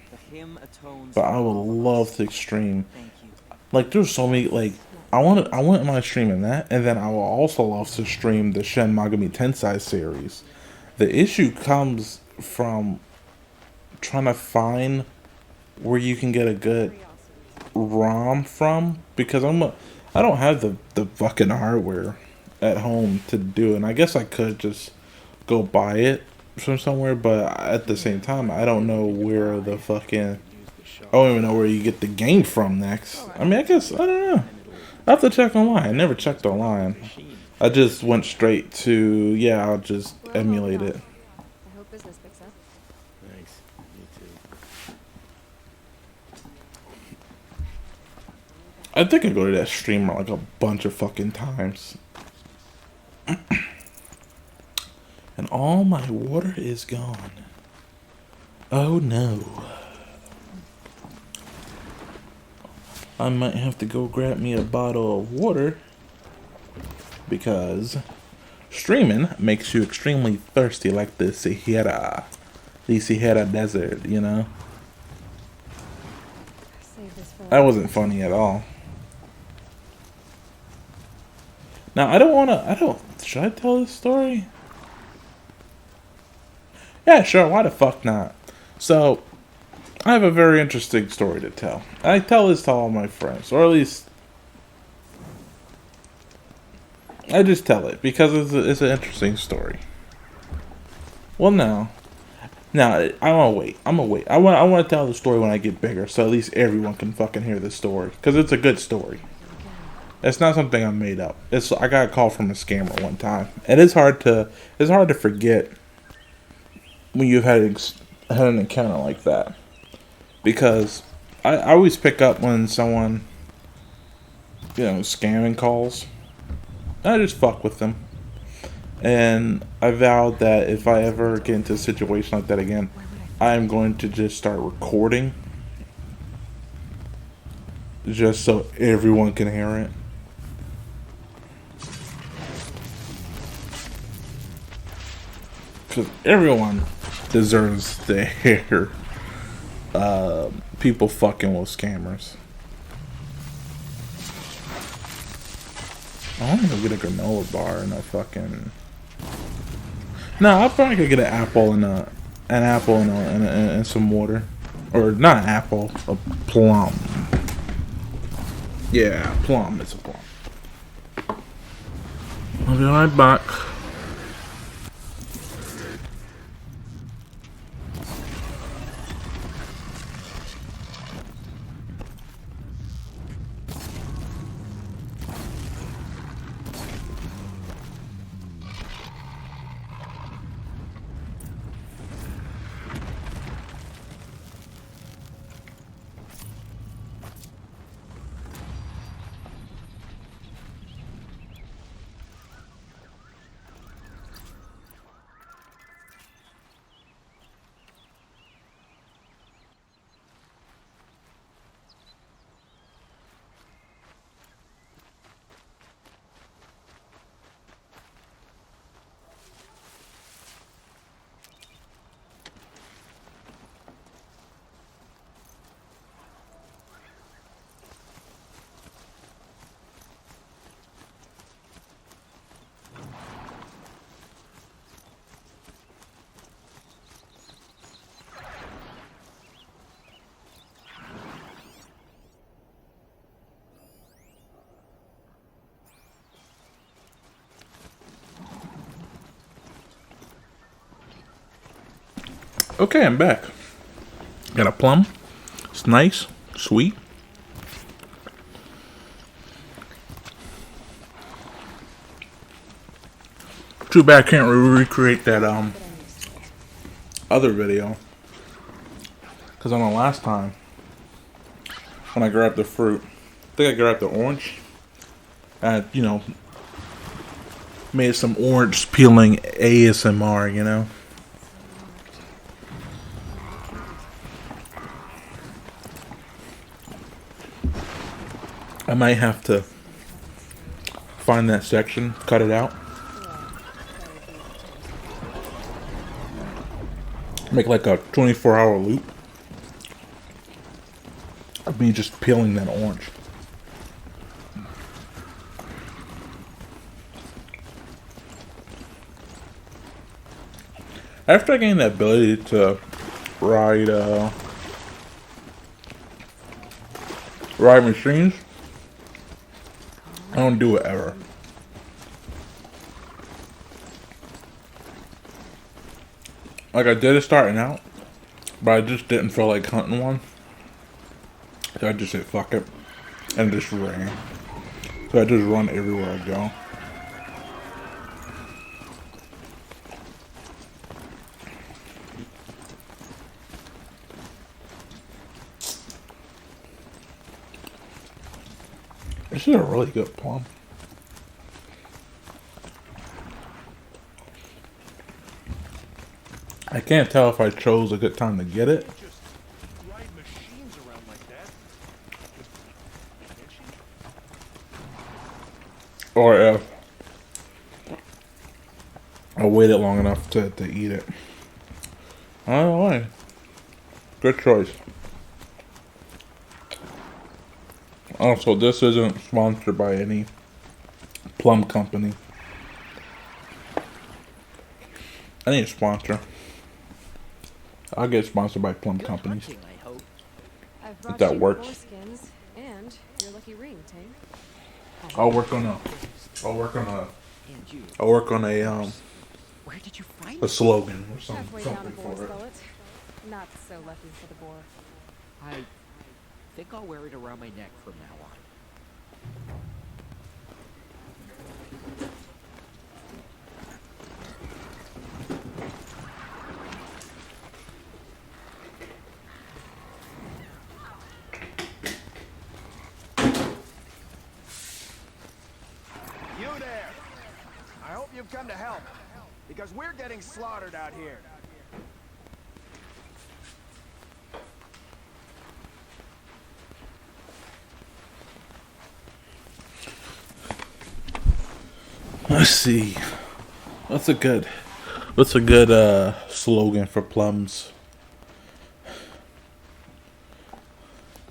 But I would love to stream. Like, there's so many, like, I wouldn't mind streaming that, and then I will also love to stream the Shin Megami Tensei series. The issue comes from trying to find where you can get a good ROM from, because I don't have the fucking hardware at home to do it. And I guess I could just go buy it from somewhere, but at the same time, I don't know where the fucking, I don't even know where you get the game from next. I mean, I guess, I don't know. I have to check online. I never checked online. I just went straight to, yeah, I'll just emulate it. I hope business picks up. Thanks. Me too. I think I go to that streamer like a bunch of fucking times. And all my water is gone. Oh no. I might have to go grab me a bottle of water, because streaming makes you extremely thirsty, like the Sahara Desert, you know? That wasn't funny at all. Now, should I tell this story? Yeah, sure, why the fuck not? So, I have a very interesting story to tell. I tell this to all my friends, or at least I just tell it because it's an interesting story. Well, no. Now, I want to wait. I'm going to wait. I want to tell the story when I get bigger, so at least everyone can fucking hear the story. Because it's a good story. It's not something I made up. I got a call from a scammer one time. And it's hard to forget when you've had an encounter like that. Because I always pick up when someone, scamming calls. I just fuck with them. And I vowed that if I ever get into a situation like that again, I'm going to just start recording. Just so everyone can hear it. Because everyone deserves to hear people fucking with scammers. I want to get a granola bar and a fucking... No, I probably could get an apple and some water. Or not an apple, a plum. Yeah, plum. It's a plum. I'll be right back. Okay, I'm back. Got a plum. It's nice, sweet. Too bad I can't recreate that other video. Because on the last time, when I grabbed the fruit, I think I grabbed the orange. And, made some orange peeling ASMR, I might have to find that section, cut it out. Make like a 24-hour loop of me just peeling that orange. After I gained the ability to ride machines, I don't do it ever. Like I did it starting out, but I just didn't feel like hunting one. So I just said fuck it and just ran. So I just run everywhere I go. This is a really good plum. I can't tell if I chose a good time to get it. Or if I waited long enough to eat it. I don't know why. Good choice. Also, this isn't sponsored by any plum company. I need a sponsor. I'll get sponsored by plum companies. If that works. And your lucky ring, Tang. I'll work on a Where did you find a slogan or something, Halfway down a something boar's for it. gullet. Not so lucky for the boar. I think I'll wear it around my neck from now on. You there! I hope you've come to help, because we're getting slaughtered out here. Let's see. What's a good slogan for plums?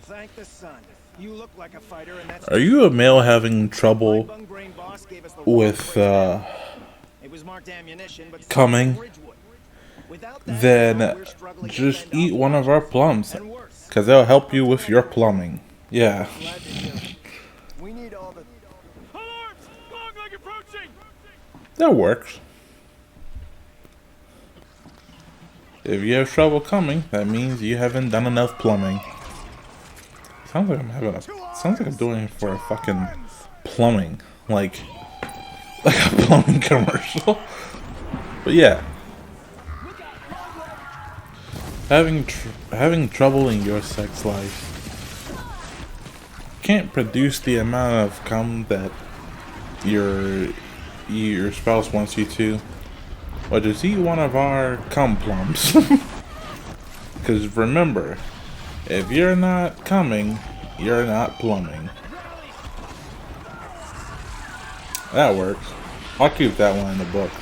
Thank the sun. You look like a fighter, and that's Are you a male having trouble with coming? Then just eat one of our plums, because they'll help you with your plumbing. Yeah. we need all the That works. If you have trouble coming, that means you haven't done enough plumbing. Sounds like I'm doing it for a fucking plumbing, like a plumbing commercial. But yeah, having trouble in your sex life can't produce the amount of cum that your spouse wants you to. Or just eat one of our cum plums. Because remember, if you're not coming, you're not plumbing. That works. I'll keep that one in the books.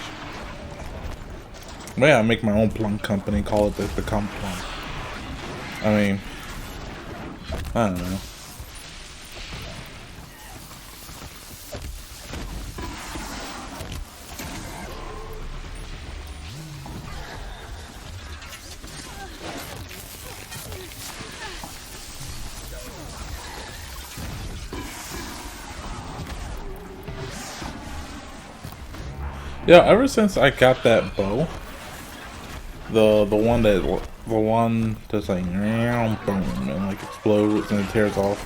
Maybe I'll make my own plum company, call it the cum plum. I mean, I don't know. Yeah, ever since I got that bow, the one that's like boom and like explodes and it tears off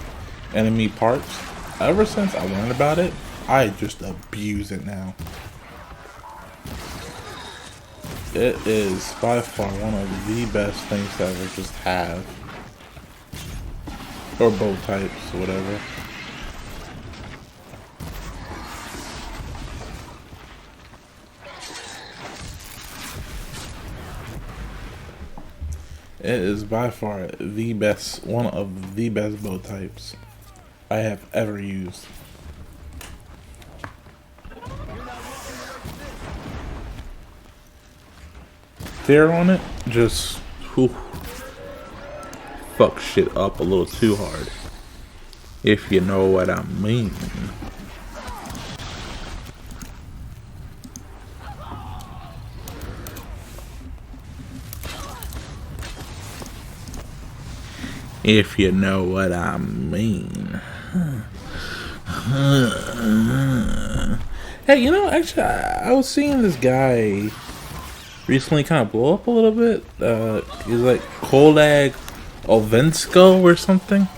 enemy parts. Ever since I learned about it, I just abuse it now. It is by far one of the best things to ever just have, or bow types, or whatever. It is by far the best, one of the best bow types I have ever used. Tear on it, just fuck shit up a little too hard, if you know what I mean. If you know what I mean. Hey, you know, actually, I was seeing this guy recently kind of blow up a little bit. He's like Kolag Ovensko or something.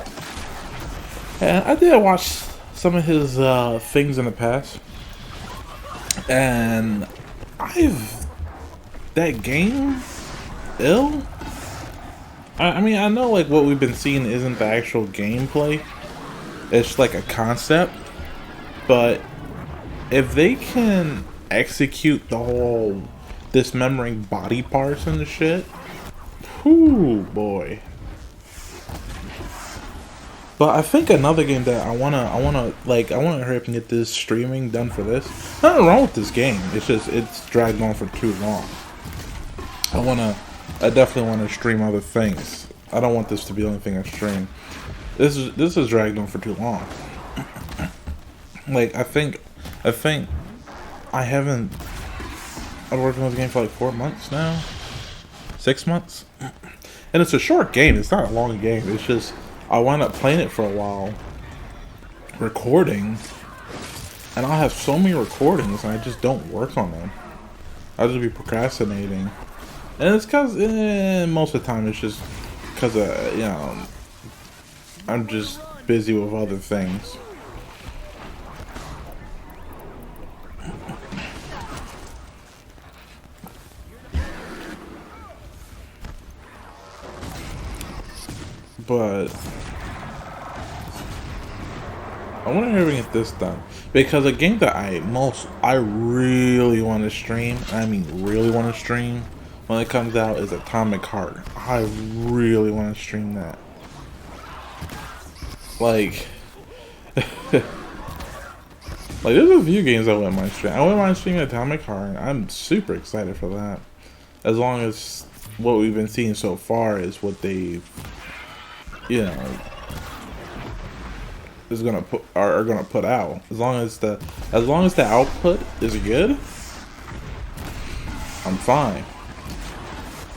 And I did watch some of his things in the past. And that game, ill? I mean, I know like what we've been seeing isn't the actual gameplay. It's like a concept. But if they can execute the whole dismembering body parts and the shit, whoo boy. But I think another game that I wanna hurry up and get this streaming done for this. Nothing wrong with this game. It's just it's dragged on for too long. I definitely want to stream other things. I don't want this to be the only thing I stream. This is dragged on for too long. Like I think I've worked on this game for like 4 months now, 6 months, and it's a short game. It's not a long game. It's just I wound up playing it for a while, recording, and I'll have so many recordings and I just don't work on them. I'll just be procrastinating. And it's cause most of the time it's just cause you know, I'm just busy with other things. But I want to get this done because a game that I really want to stream, I mean really want to stream when it comes out, is Atomic Heart. I really want to stream that. Like, like there's a few games I wouldn't mind streaming. I wouldn't mind streaming Atomic Heart. I'm super excited for that. As long as what we've been seeing so far is what they, you know, is gonna put are gonna put out. As long as the output is good, I'm fine.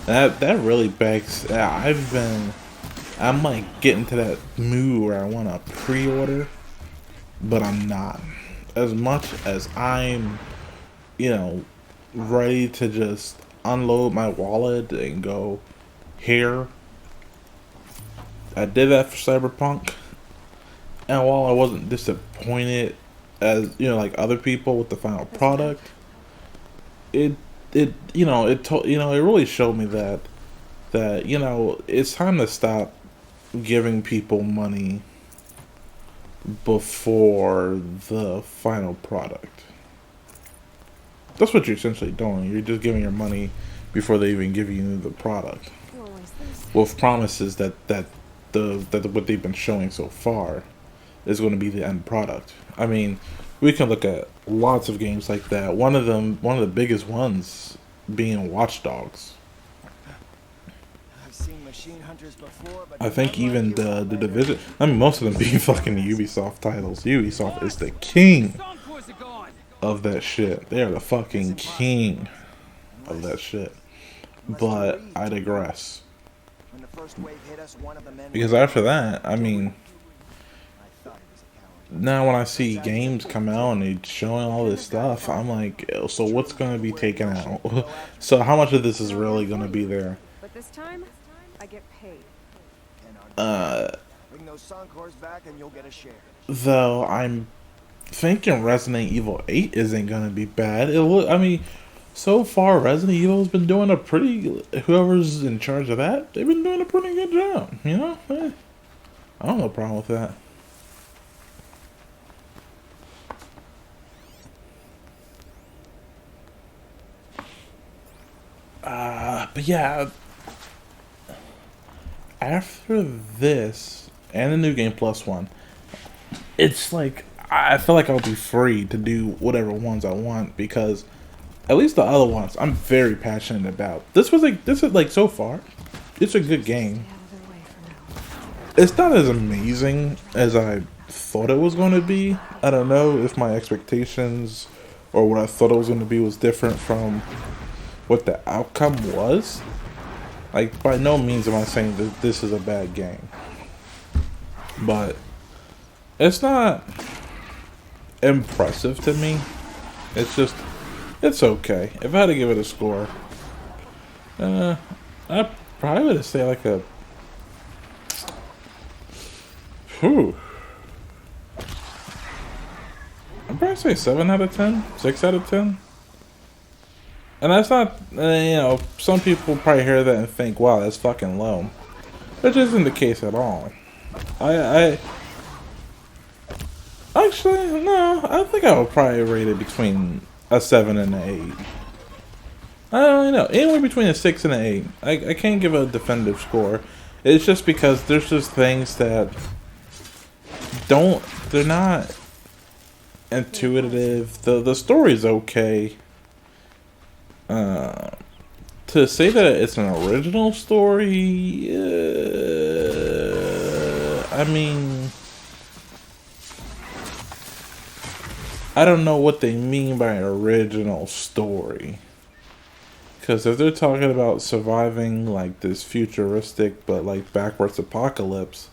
That really begs. I'm like getting to that mood where I want to pre-order, but I'm not. As much as I'm, you know, ready to just unload my wallet and go here. I did that for Cyberpunk, and while I wasn't disappointed as, you know, like other people with the final product, it really showed me that you know, it's time to stop giving people money before the final product. That's what you're essentially doing. You're just giving your money before they even give you the product, with promises that what they've been showing so far is going to be the end product. I mean, we can look at lots of games like that. One of the biggest ones being Watch Dogs. I think even the Division. I mean, most of them being fucking Ubisoft titles. Ubisoft is the king of that shit. They are the fucking king of that shit. But I digress. Because after that, I mean, now when I see games come out and they're showing all this stuff, I'm like, so what's going to be taken out? So how much of this is really going to be there? But this time, I get paid. Bring those Suncors back and you'll get a share. Though I'm thinking Resident Evil 8 isn't going to be bad. I mean, so far Resident Evil's been doing a pretty, whoever's in charge of that, they've been doing a pretty good job, you know? I don't have a problem with that. But yeah, after this and the New Game Plus one, it's like I feel like I'll be free to do whatever ones I want, because at least the other ones I'm very passionate about. This is like so far, it's a good game. It's not as amazing as I thought it was going to be. I don't know if my expectations or what I thought it was going to be was different from what the outcome was. Like, by no means am I saying that this is a bad game, but it's not impressive to me. It's just, it's okay. If I had to give it a score, I probably would say like a, I'd probably say 7 out of 10, 6 out of 10. And that's not, you know, some people probably hear that and think, wow, that's fucking low. Which isn't the case at all. Actually, no, I think I would probably rate it between a 7 and an 8. I don't know, anywhere between a 6 and an 8. I can't give a definitive score. It's just because there's just things that they're not intuitive. The story's okay. To say that it's an original story, I mean, I don't know what they mean by original story. Because if they're talking about surviving like this futuristic but like backwards apocalypse,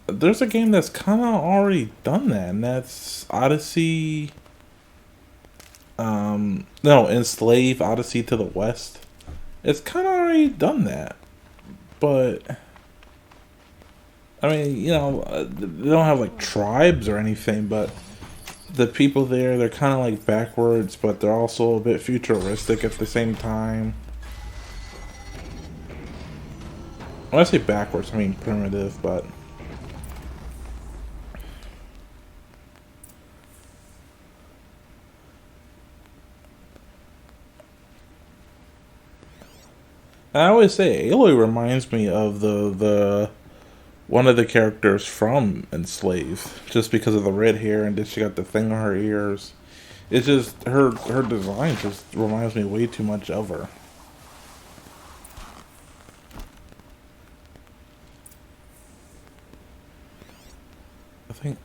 there's a game that's kind of already done that, and that's Odyssey no, Enslave Odyssey to the West. It's kind of already done that, but I mean, you know, they don't have like tribes or anything, but the people there, they're kind of like backwards, but they're also a bit futuristic at the same time. When I say backwards, I mean primitive, but I always say Aloy reminds me of the one of the characters from Enslave, just because of the red hair and then she got the thing on her ears. It's just her design just reminds me way too much of her. I think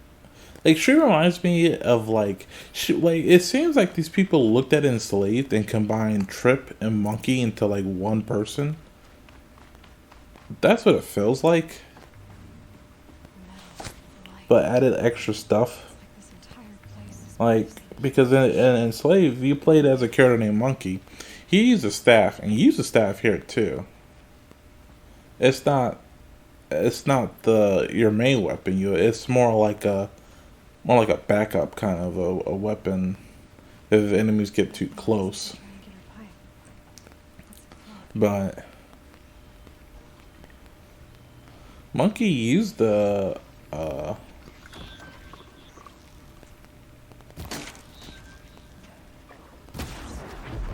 like she reminds me of like it seems like these people looked at Enslaved and combined Trip and Monkey into like one person. That's what it feels like. But added extra stuff. Like, because in Enslaved, you played as a character named Monkey. He used a staff, and you use a staff here too. It's not your main weapon. It's more like a backup kind of a weapon if enemies get too close. But Monkey used the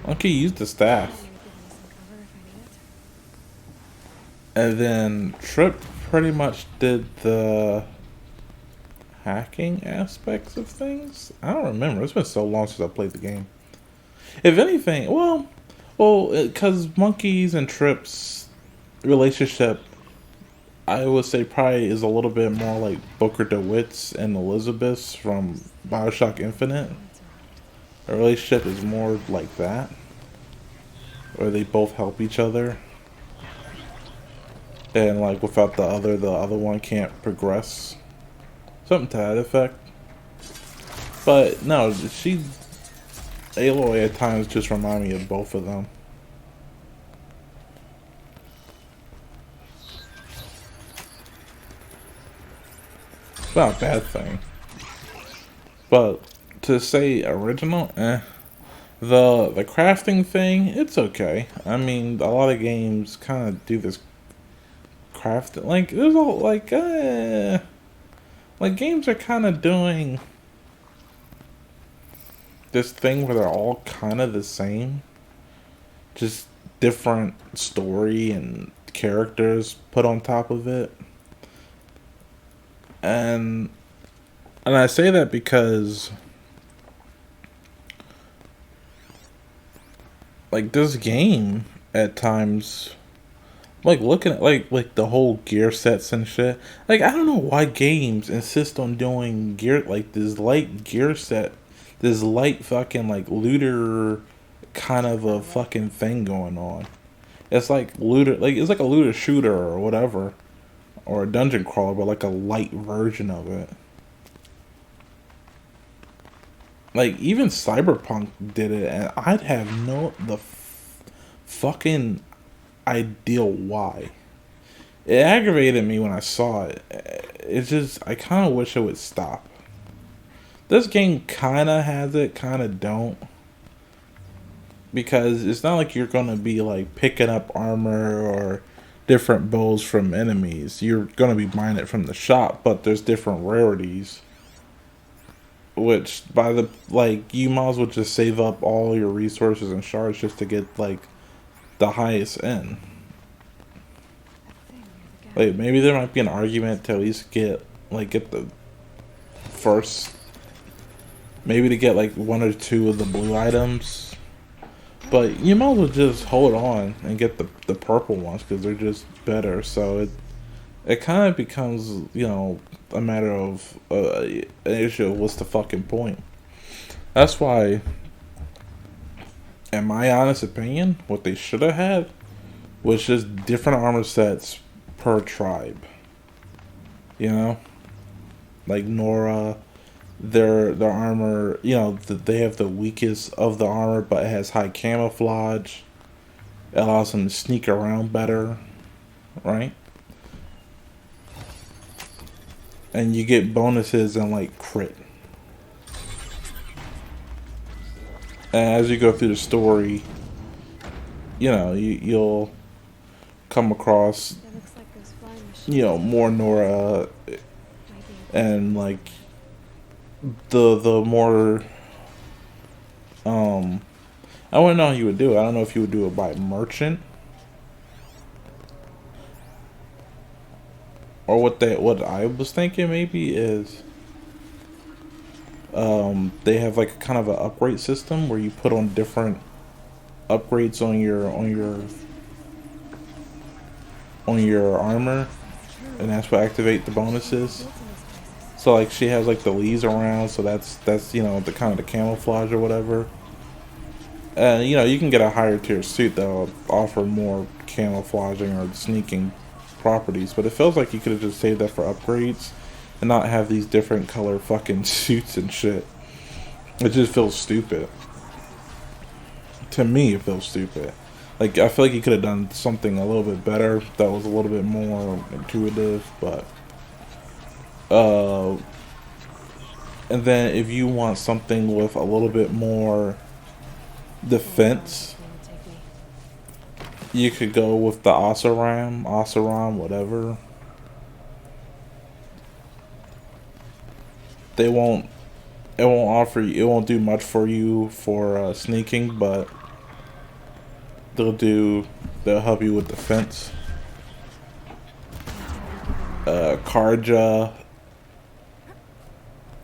Monkey used the staff. And then Trip pretty much did the hacking aspects of things. I don't remember. It's been so long since I played the game. If anything, well, because Monkey's and Trip's relationship, I would say probably is a little bit more like Booker DeWitt's and Elizabeth's from BioShock Infinite. A relationship is more like that, where they both help each other, and like without the other one can't progress. Something to that effect. But no, Aloy at times just remind me of both of them. It's not a bad thing. But to say original, The crafting thing, it's okay. I mean, a lot of games kind of do this crafting. Like, there's all like games are kind of doing this thing where they're all kind of the same, just different story and characters put on top of it. And I say that because like this game at times, like looking at like the whole gear sets and shit, like I don't know why games insist on doing gear like this light gear set, this light fucking like looter kind of a fucking thing going on. It's like looter, like it's like a looter shooter or whatever, or a dungeon crawler, but like a light version of it. Like even Cyberpunk did it, and I'd have the fucking idea why. It aggravated me when I saw it. It's just I kind of wish it would stop. This game kind of has it, kind of don't, because it's not like you're gonna be like picking up armor or different bows from enemies. You're gonna be buying it from the shop, but there's different rarities. Which by the like you might as well just save up all your resources and shards just to get like the highest end. Like maybe there might be an argument to at least get the first, maybe to get like one or two of the blue items, but you might as well just hold on and get the purple ones because they're just better. So it kind of becomes, you know, a matter of an issue of what's the fucking point. That's why, in my honest opinion, what they should have had was just different armor sets per tribe. You know? Like Nora their armor, you know, they have the weakest of the armor, but it has high camouflage. It allows them to sneak around better, right? And you get bonuses and like crit. And as you go through the story, you know, you'll come across, you know, more Nora, and like the more I wouldn't know how you would do it. I don't know if you would do it by merchant or what I was thinking maybe is they have like kind of an upgrade system where you put on different upgrades on your armor, and that's what activate the bonuses. So like she has like the leaves around, so that's you know, the kind of the camouflage or whatever. And you know, you can get a higher tier suit that'll offer more camouflaging or sneaking properties, but it feels like you could have just saved that for upgrades and not have these different color fucking suits and shit. It just feels stupid. To me, it feels stupid. Like, I feel like you could have done something a little bit better that was a little bit more intuitive, but and then if you want something with a little bit more defense, you could go with the Oseram, whatever. It won't offer you, it won't do much for you for sneaking, but they'll help you with defense. Karja,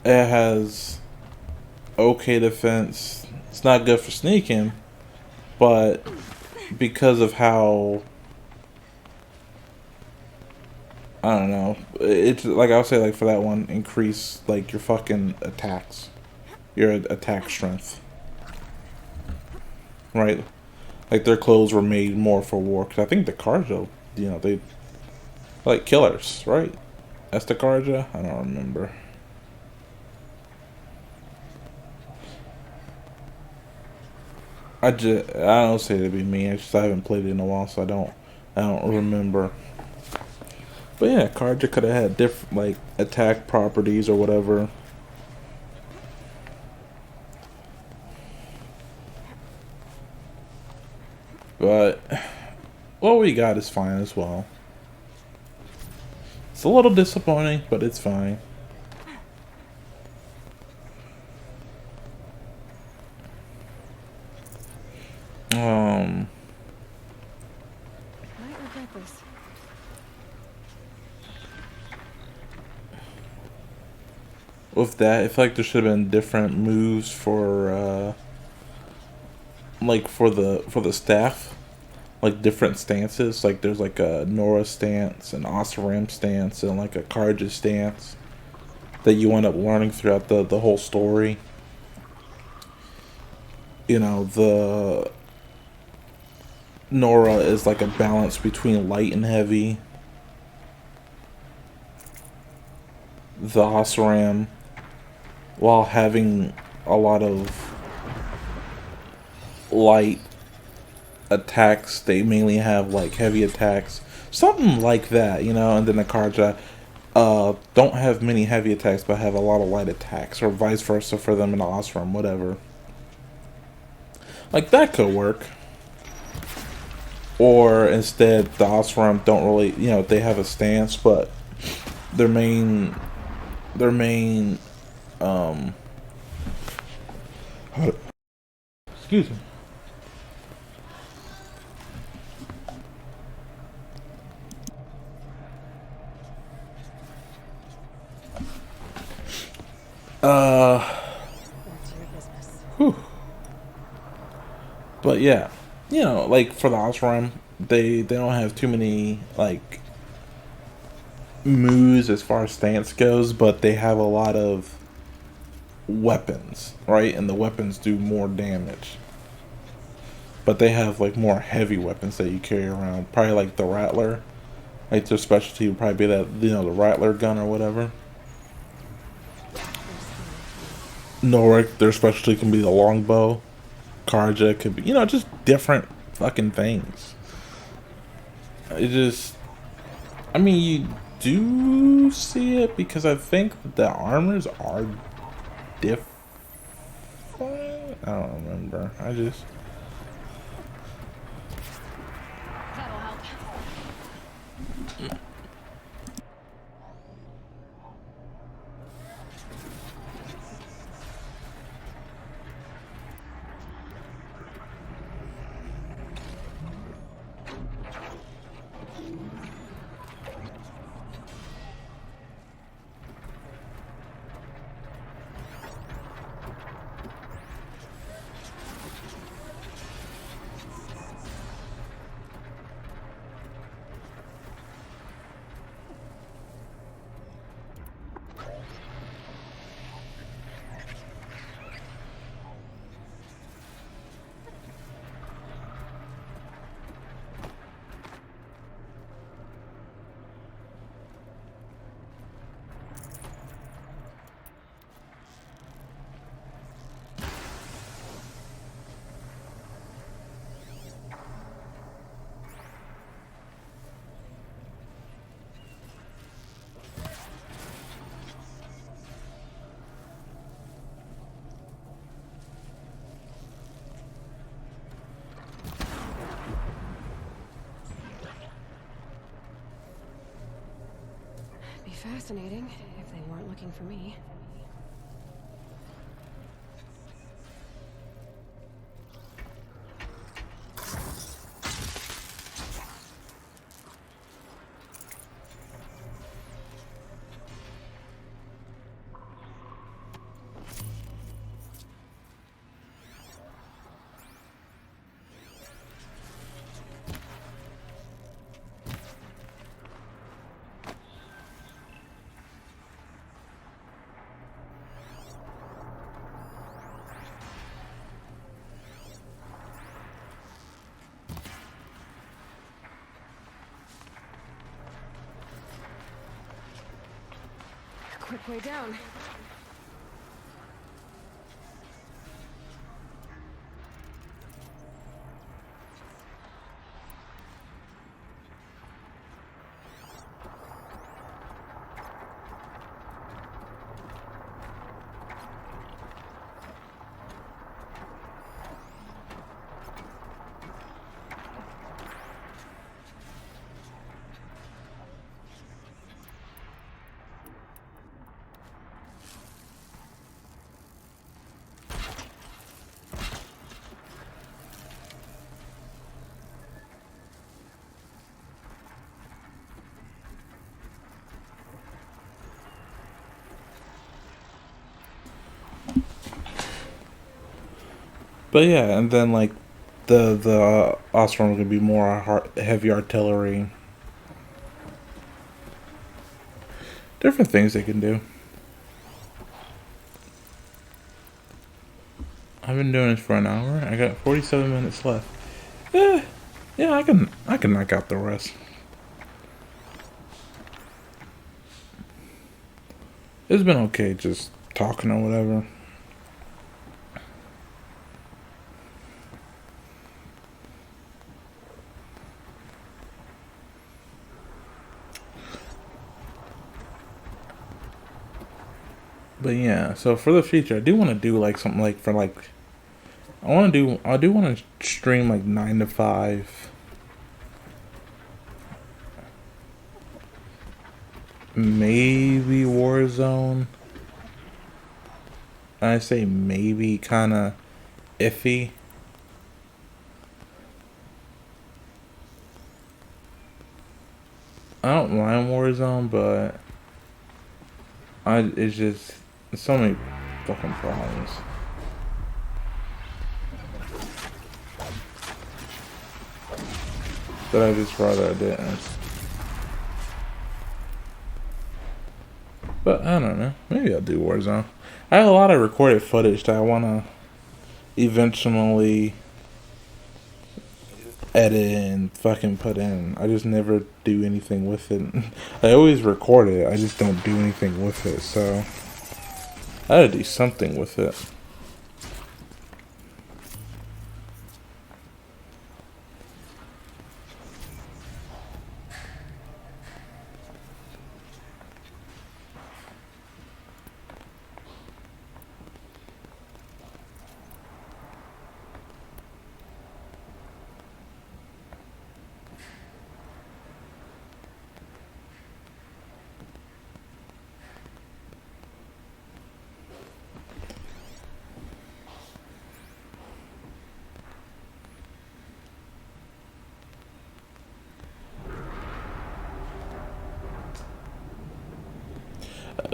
it has okay defense. It's not good for sneaking, but because of how, I don't know, it's like I'll say, like for that one, increase like your fucking attacks, your attack strength, right? Like their clothes were made more for war, because I think the Karja, you know, they like killers, right? That's the Karja? I don't remember. I don't say to be me. I haven't played it in a while, so I don't remember. But yeah, Karja could have had different like attack properties or whatever. But what we got is fine as well. It's a little disappointing, but it's fine. With that, I feel like there should have been different moves for like for the staff, like different stances. Like there's like a Nora stance, an Oseram stance, and like a Karja stance that you end up learning throughout the whole story. You know, the Nora is like a balance between light and heavy. The Oseram, while having a lot of light attacks, they mainly have like heavy attacks, something like that, you know. And then the Karja don't have many heavy attacks but have a lot of light attacks, or vice versa for them in the Oseram, whatever. Like that could work. Or instead the Oseram don't really, you know, they have a stance, but their main excuse me. Whew. But yeah, you know, like for the Oseram, they don't have too many like moves as far as stance goes, but they have a lot of weapons, right? And the weapons do more damage. But they have like more heavy weapons that you carry around. Probably like the Rattler. Like their specialty would probably be that, you know, the Rattler gun or whatever. Norik, their specialty can be the longbow. Karja could be, you know, just different fucking things. It just, I mean, you do see it because I think the armors are different. I don't remember. I just. That'll help. Be fascinating if they weren't looking for me. Quick way down. But yeah, and then like the Ostrom could be more heavy artillery. Different things they can do. I've been doing this for an hour. I got 47 minutes left. Yeah, I can knock out the rest. It's been okay just talking or whatever. But yeah, so for the future, I do want to do like something like for like, I do want to stream like 9 to 5. Maybe Warzone. I say maybe, kind of iffy. I don't mind Warzone, but it's just so many fucking problems. That I just rather I didn't. But I don't know. Maybe I'll do Warzone. I have a lot of recorded footage that I want to eventually edit and fucking put in. I just never do anything with it. I always record it. I just don't do anything with it. So I had to do something with it.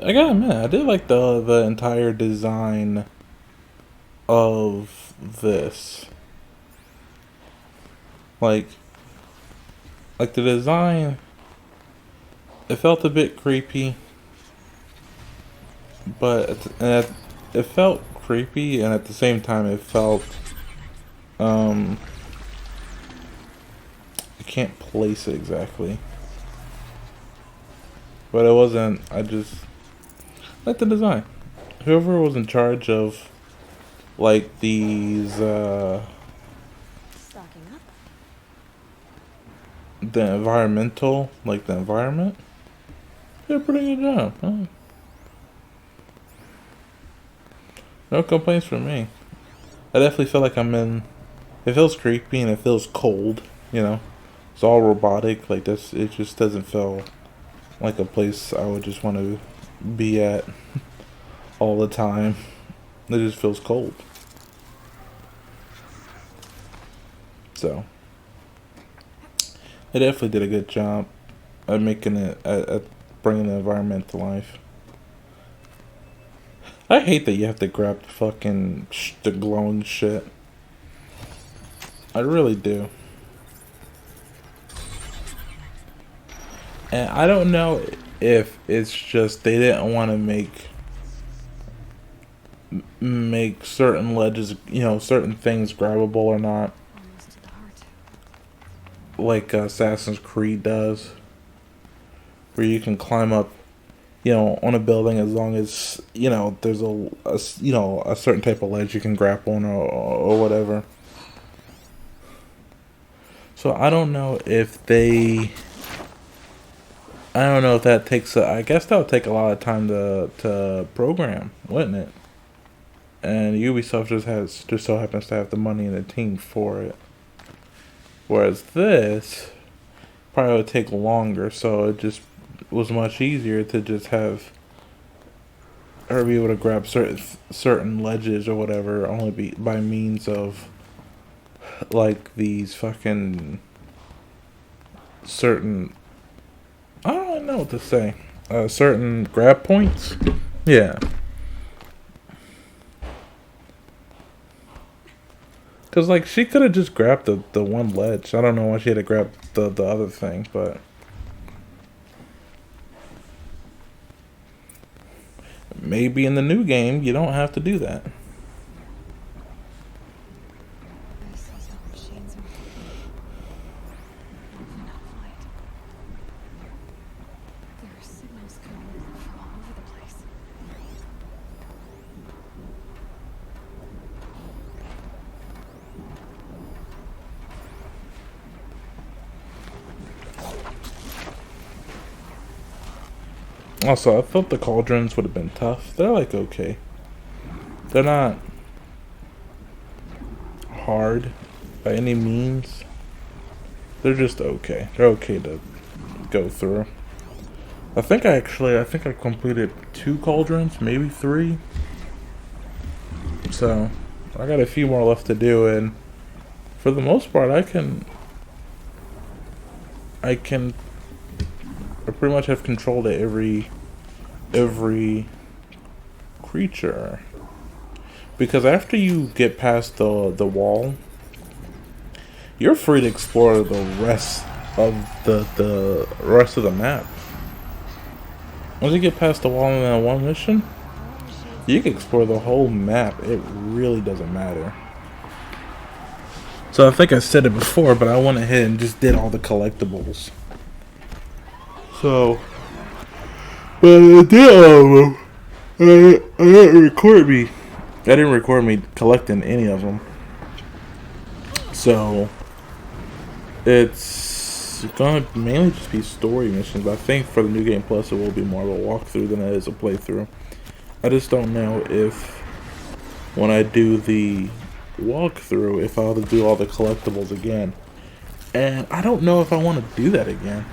I gotta admit, I did like the entire design of this. Like the design, it felt a bit creepy, but it felt creepy, and at the same time, it felt I can't place it exactly, but it wasn't. I just like the design. Whoever was in charge of like these Stocking up. the environmental, like the environment, did a pretty good job. Huh? No complaints from me. I definitely feel like I'm in. It feels creepy and it feels cold. You know, it's all robotic. Like this, it just doesn't feel like a place I would just want to be at all the time. It just feels cold. So, they definitely did a good job at making it, at bringing the environment to life. I hate that you have to grab fucking the glowing shit. I really do. And I don't know if it's just they didn't want to make certain ledges, you know, certain things grabbable or not. Like Assassin's Creed does, where you can climb up, you know, on a building as long as, you know, there's a certain type of ledge you can grapple on or whatever. So I don't know if that takes I guess that would take a lot of time to program, wouldn't it? And Ubisoft just so happens to have the money and the team for it. Whereas this probably would take longer, so it just was much easier to just have her be able to grab certain ledges or whatever only by means of like these fucking certain, I don't really know what to say, certain grab points. Yeah. Because, like, she could have just grabbed the one ledge. I don't know why she had to grab the other thing, but maybe in the new game, you don't have to do that. Also, I thought the cauldrons would have been tough. They're like okay. They're not hard by any means. They're just okay. They're okay to go through. I think I completed 2 cauldrons, maybe 3. So, I got a few more left to do, and for the most part, I pretty much have control to every creature, because after you get past the wall, you're free to explore the rest of the map. Once you get past the wall in that one mission, you can explore the whole map. It really doesn't matter. So I think I said it before, but I went ahead and just did all the collectibles. So, but I did all of them. I didn't record me collecting any of them. So it's gonna mainly just be story missions. But I think for the New Game Plus, it will be more of a walkthrough than it is a playthrough. I just don't know if when I do the walkthrough, if I'll have to do all the collectibles again. And I don't know if I want to do that again.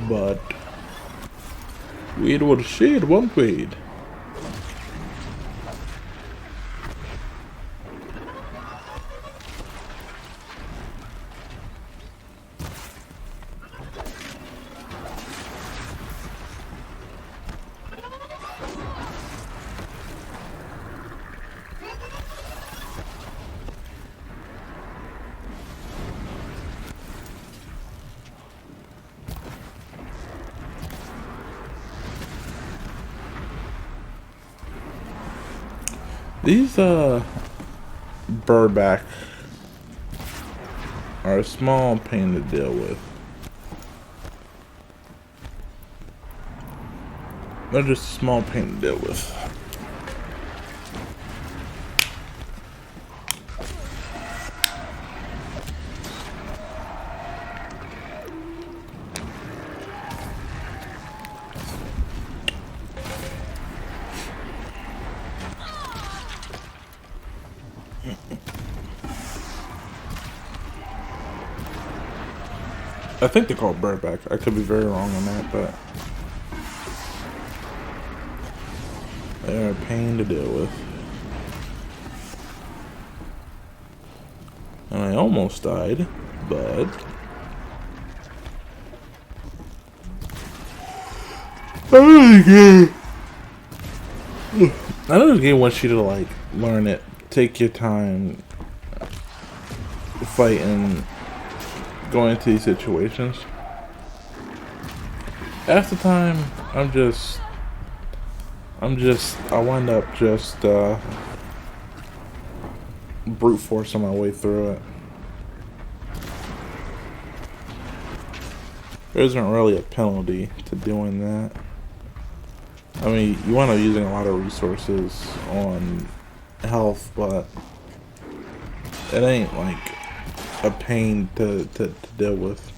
But we will see it, won't we? These Burback are a small pain to deal with. They're just a small pain to deal with. I think they're called Burback. I could be very wrong on that, but they're a pain to deal with. And I almost died, but I know this game wants you to like learn it. Take your time fighting, going into these situations. Half the time, I wind up just brute forcing my way through it. There isn't really a penalty to doing that. I mean, you wind up using a lot of resources on health, but it ain't like a pain to deal with.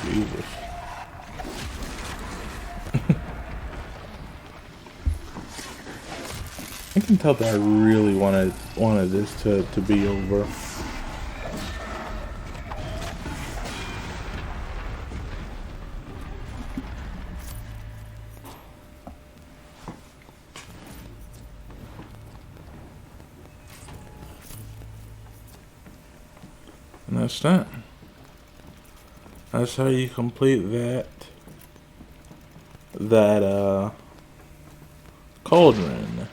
Jesus. I can tell that I really wanted this to be over. And that's that. That's how you complete that cauldron.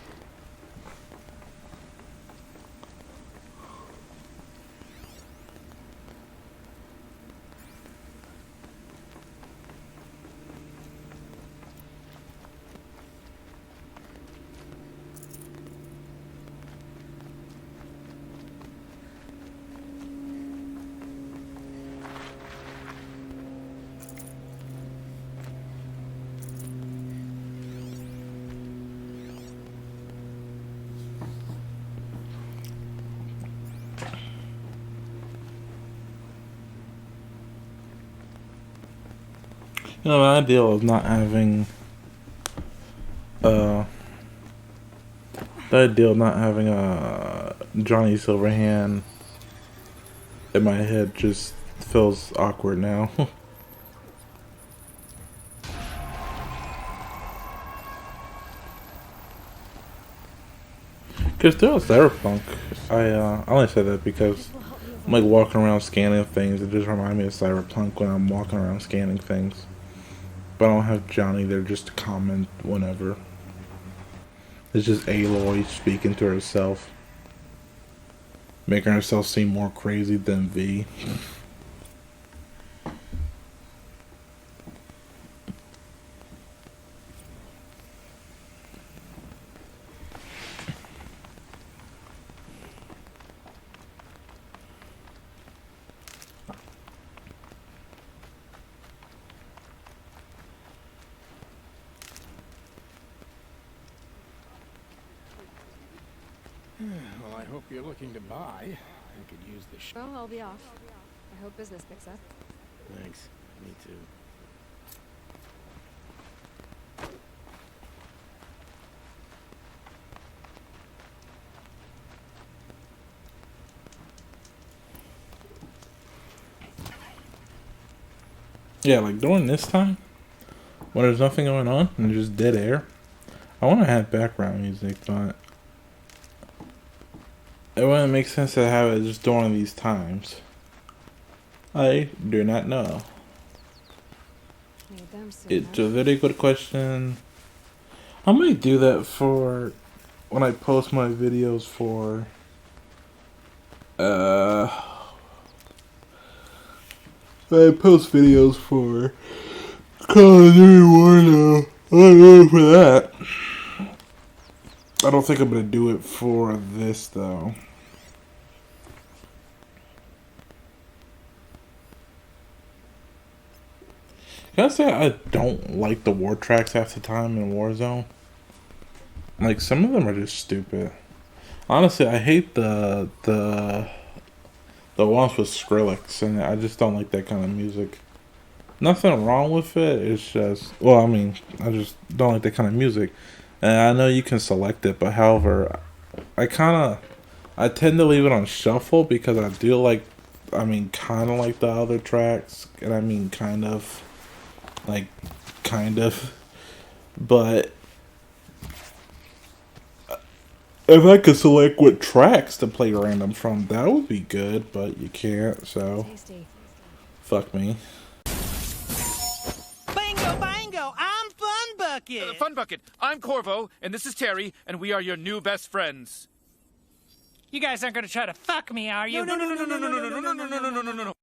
You know, the idea of not having Johnny Silverhand in my head just feels awkward now. Because throughout Cyberpunk, I only say that because I'm like walking around scanning things. It just reminds me of Cyberpunk when I'm walking around scanning things. But I don't have Johnny there just to comment whenever. It's just Aloy speaking to herself. Making herself seem more crazy than V. Well, I hope you're looking to buy. I could use the Well, I'll be off. I hope business picks up. Thanks. Me too. Yeah, like during this time, when there's nothing going on and just dead air, I want to have background music, but it wouldn't make sense to have it just during these times. I do not know. It's a very good question. I might do that for when I post my videos for I post videos for Call of Duty Warzone. I don't know for that. I don't think I'm gonna do it for this though. Can I say I don't like the war tracks half the time in Warzone? Like some of them are just stupid. Honestly, I hate the ones with Skrillex, and I just don't like that kind of music. Nothing wrong with it. It's just, well, I mean, I just don't like that kind of music. And I know you can select it, but however, I tend to leave it on shuffle because I do like, I mean, kind of like the other tracks, and I mean, kind of, but if I could select what tracks to play random from, that would be good, but you can't, so fuck me. Bingo, bango, I'm Fun Bucket. Fun Bucket, I'm Corvo, and this is Terry, and we are your new best friends. You guys aren't gonna try to fuck me, are you? No.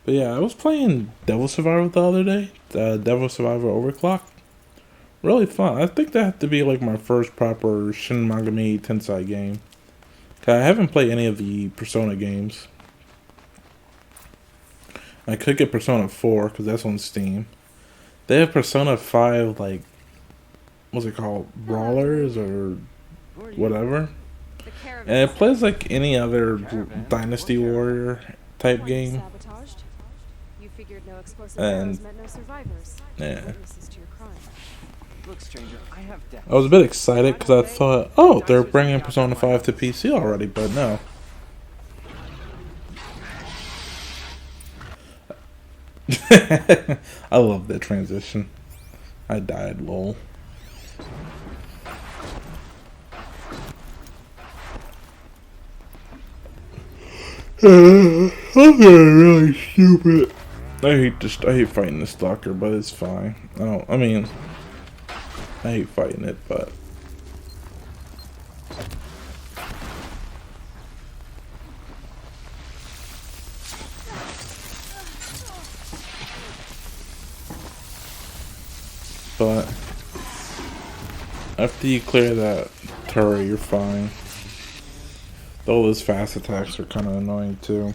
But yeah, I was playing Devil Survivor the other day. Devil Survivor Overclock. Really fun. I think that had to be like my first proper Shin Megami Tensei game. I haven't played any of the Persona games. I could get Persona 4 because that's on Steam. They have Persona 5, like, what's it called? Brawlers or whatever. And it plays like any other Dynasty Warrior type game. And yeah, I was a bit excited because I thought, oh, they're bringing Persona 5 to PC already, but no. I love that transition. I died, lol. I'm getting really stupid. I hate fighting the stalker, but it's fine. I mean, I hate fighting it, but after you clear that turret, you're fine. Though those fast attacks are kind of annoying too.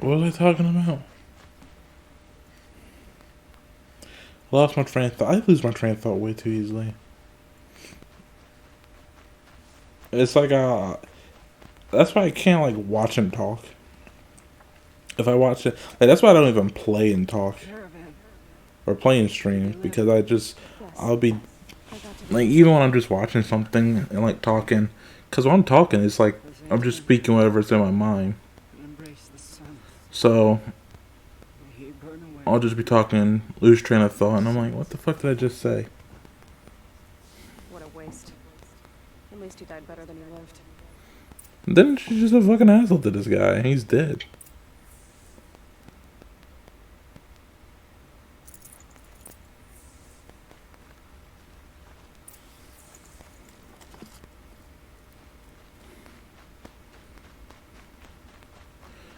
What was I talking about? I lost my train of thought. I lose my train of thought way too easily. It's like that's why I can't like watch and talk. If I watch it, like that's why I don't even play and talk or play and stream, because I'll be like, even when I'm just watching something and like talking, because when I'm talking, it's like I'm just speaking whatever's in my mind. So I'll just be talking, lose train of thought, and I'm like, what the fuck did I just say? What a waste. At least he died better than he lived. Then she's just a fucking asshole to this guy. He's dead.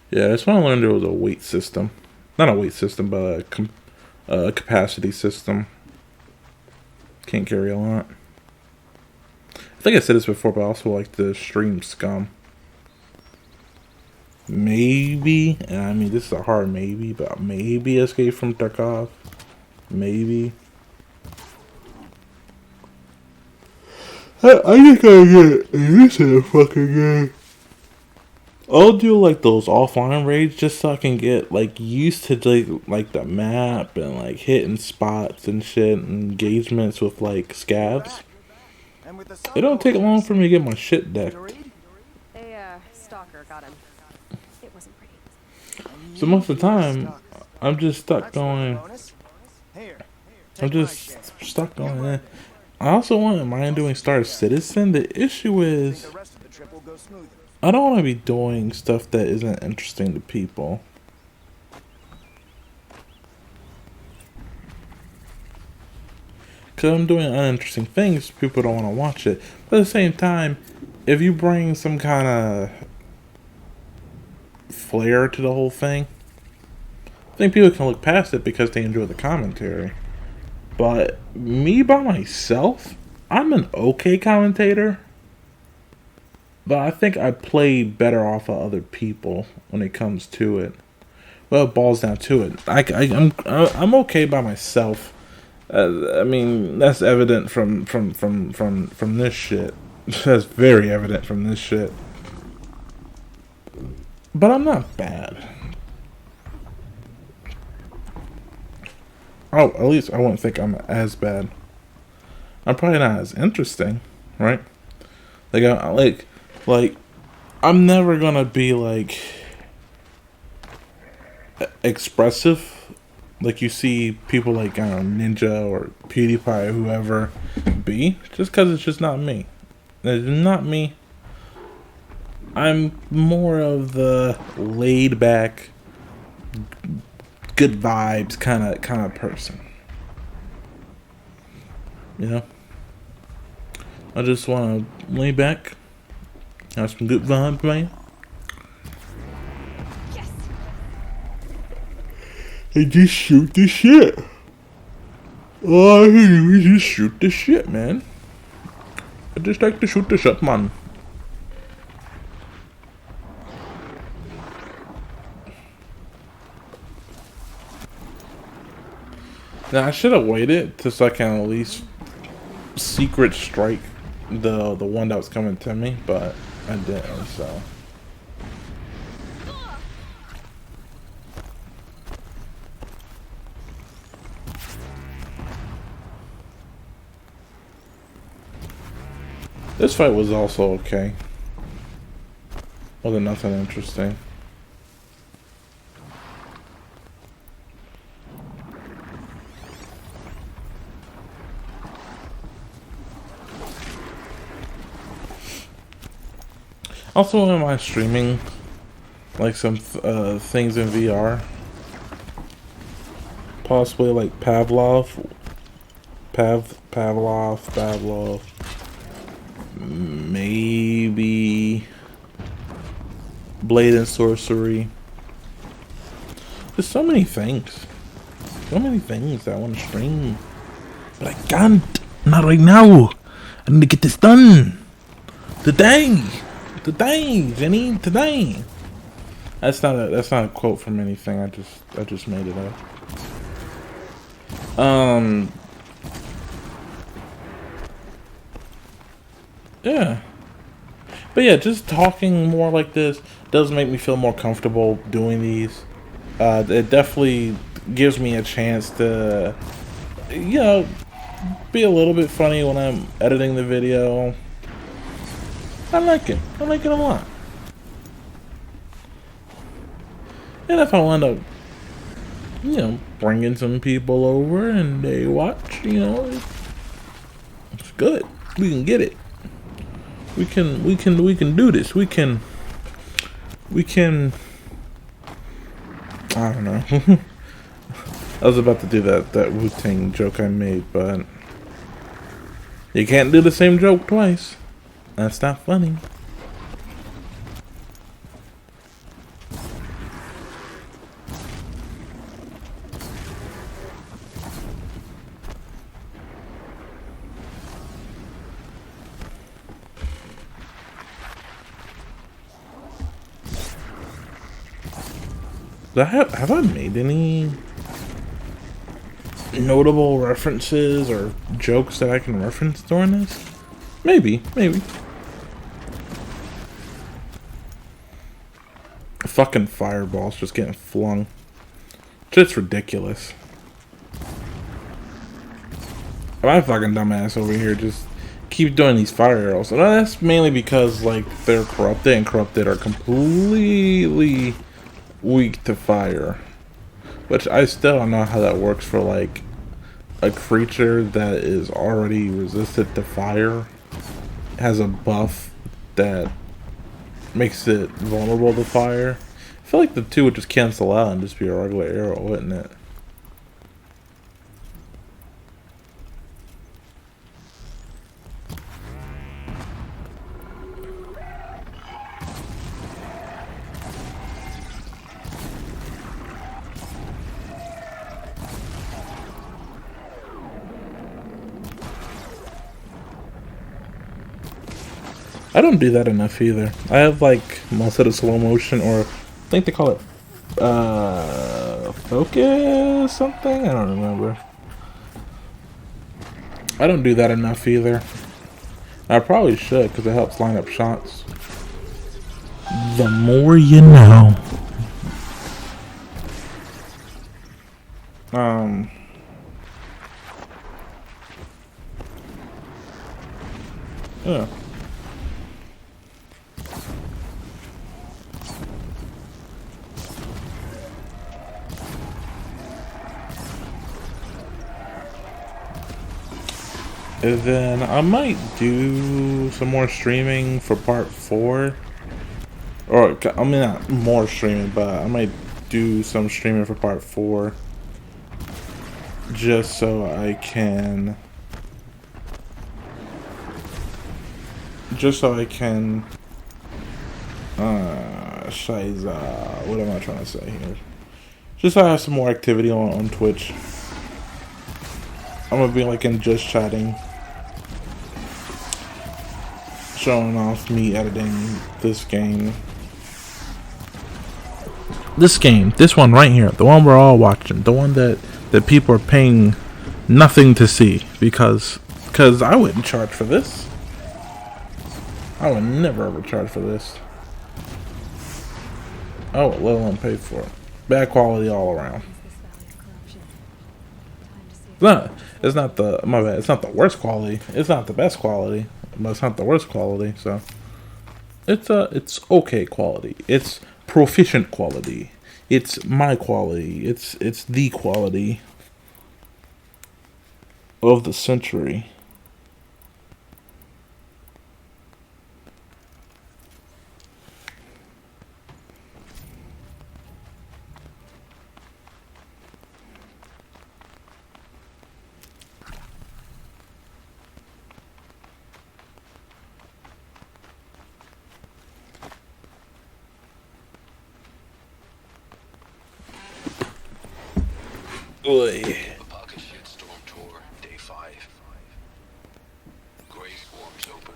Yeah, that's when I learned there was a weight system. Not a weight system, but a capacity system. Can't carry a lot. I think I said this before, but I also like the stream scum. Maybe, and I mean this is a hard maybe, but maybe Escape from Tarkov. Maybe. I think I get used to the fucking game. I'll do like those offline raids just so I can get like used to like the map and like hitting spots and shit and engagements with like scabs. It don't take long for me to get my shit decked. A stalker got him. It wasn't pretty. So most of the time, I'm just stuck going. I'm just stuck going in. I also wouldn't mind doing Star Citizen. The issue is, I don't want to be doing stuff that isn't interesting to people. Because I'm doing uninteresting things, people don't want to watch it. But at the same time, if you bring some kind of flair to the whole thing, I think people can look past it because they enjoy the commentary. But me by myself, I'm an okay commentator. But I think I play better off of other people when it comes to it. Well, it boils down to it. I'm okay by myself. I mean, that's evident from this shit. That's very evident from this shit. But I'm not bad. Oh, at least I wouldn't think I'm as bad. I'm probably not as interesting, right? Like, I'm never gonna be like expressive. Like you see people like, I don't know, Ninja or PewDiePie or whoever be, just because it's just not me. It's not me. I'm more of the laid back, good vibes kind of person. You know? I just want to lay back, have some good vibes, man. And just shoot the shit. All I do is just shoot the shit, man. I just like to shoot the shit, man. Now I should have waited till so I can at least secret strike the one that was coming to me, but I didn't. So. This fight was also okay. Wasn't nothing interesting. Also, am I streaming like some things in VR? Possibly like Pavlov. Maybe Blade and Sorcery. There's so many things. So many things I want to stream. But I can't. Not right now. I need to get this done. Today, Jenny, today. That's not a quote from anything. I just made it up. Yeah. But yeah, just talking more like this does make me feel more comfortable doing these. It definitely gives me a chance to, you know, be a little bit funny when I'm editing the video. I like it. I like it a lot. And if I want to, you know, bringing some people over and they watch, you know, it's good. We can get it. We can do this. We can I don't know. I was about to do that Wu-Tang joke I made, but you can't do the same joke twice. That's not funny. Have I made any notable references or jokes that I can reference during this? Maybe. Fucking fireballs just getting flung. Just ridiculous. My fucking dumbass over here just keep doing these fire arrows. And that's mainly because, like, they're corrupted, and corrupted are completely weak to fire, which I still don't know how that works for like a creature that is already resistant to fire, has a buff that makes it vulnerable to fire. I feel like the two would just cancel out and just be a regular arrow, wouldn't it? I don't do that enough either. I have like most of the slow motion, or I think they call it focus something? I don't remember. I don't do that enough either. I probably should, because it helps line up shots. The more you know. Yeah. And then I might do some more streaming for part 4. Or, I mean, not more streaming, but I might do some streaming for part 4. Just so I can... Shiza, what am I trying to say here? Just so I have some more activity on Twitch. I'm gonna be like in just chatting, showing off me editing this game. This one right here, the one we're all watching, the one that people are paying nothing to see, because I wouldn't charge for this. I would never ever charge for this. Oh, let alone pay for it. Bad quality all around. It's not the, my bad, it's not the worst quality. It's not the best quality, but it's not the worst quality, so it's okay quality. It's proficient quality. It's my quality. It's the quality of the century. Oy.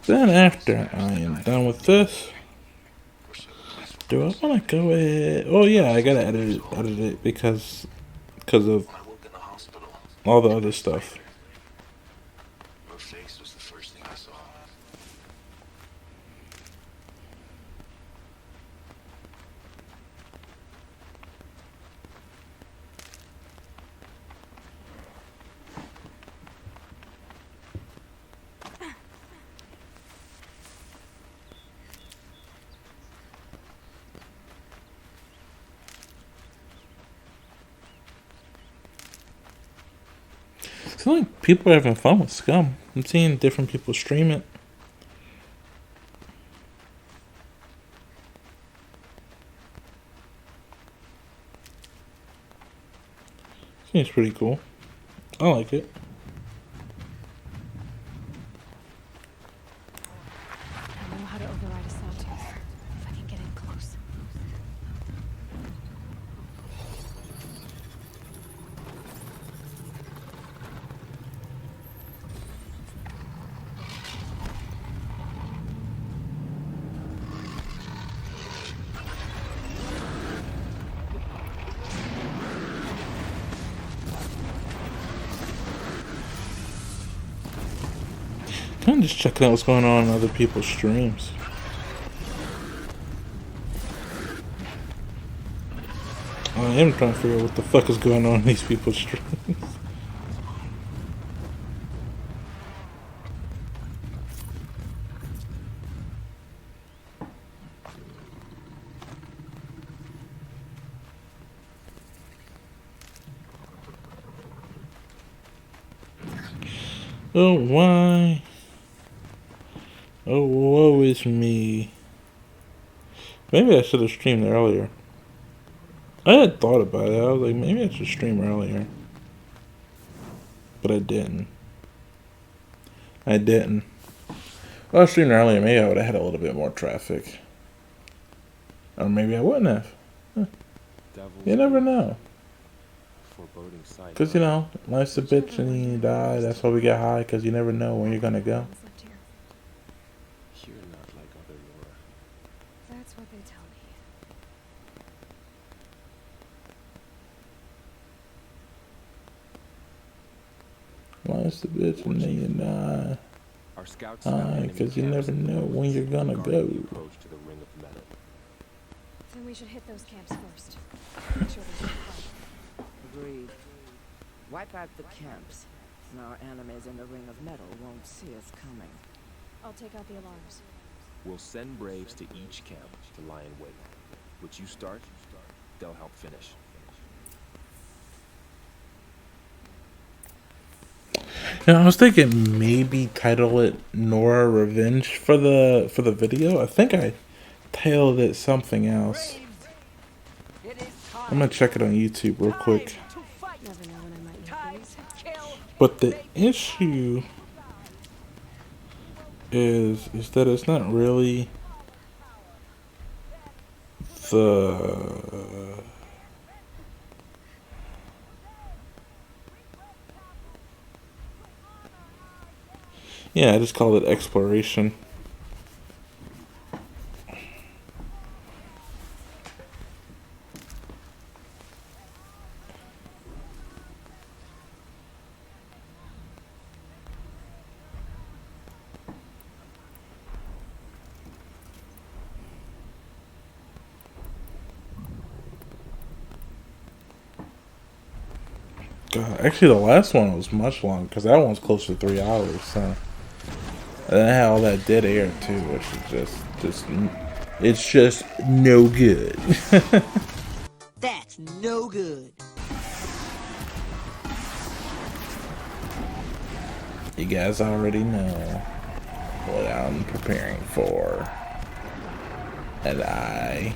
Then after I am done with this, Do I want to go ahead? Oh yeah, I gotta edit it because of all the other stuff. Her face was the first thing I saw. It's like people are having fun with Scum. I'm seeing different people stream it. Seems pretty cool. I like it. I know how to override a sawtooth. If I can get in close. Kind of just checking out what's going on in other people's streams. I am trying to figure out what the fuck is going on in these people's streams. Oh, why? Oh, woe is me. Maybe I should have streamed earlier. I had thought about it. I was like, maybe I should stream earlier. But I didn't. Well, I streamed earlier. Maybe I would have had a little bit more traffic. Or maybe I wouldn't have. Huh. You never know. Because, you know, life's a bitch and you die. That's why we get high, because you never know when you're going to go. You're not like other Nora. That's what they tell me. Life's a bitch and then you die. Our scouts Because you never know when you're going to go. Then we should hit those camps first. Make sure there's no fight. Agreed. Wipe out the camps, and our enemies in the Ring of Metal won't see us coming. I'll take out the alarms. We'll send Braves to each camp to lie in wait. What you start, they'll help finish. Yeah, I was thinking maybe title it Nora Revenge for the video. I think I titled it something else. I'm gonna check it on YouTube real quick. But the issue is that it's not really the I just called it exploration. God, actually, the last one was much longer because that one's close to 3 hours. So, and then I had all that dead air too, which is it's just no good. That's no good. You guys already know what I'm preparing for, and I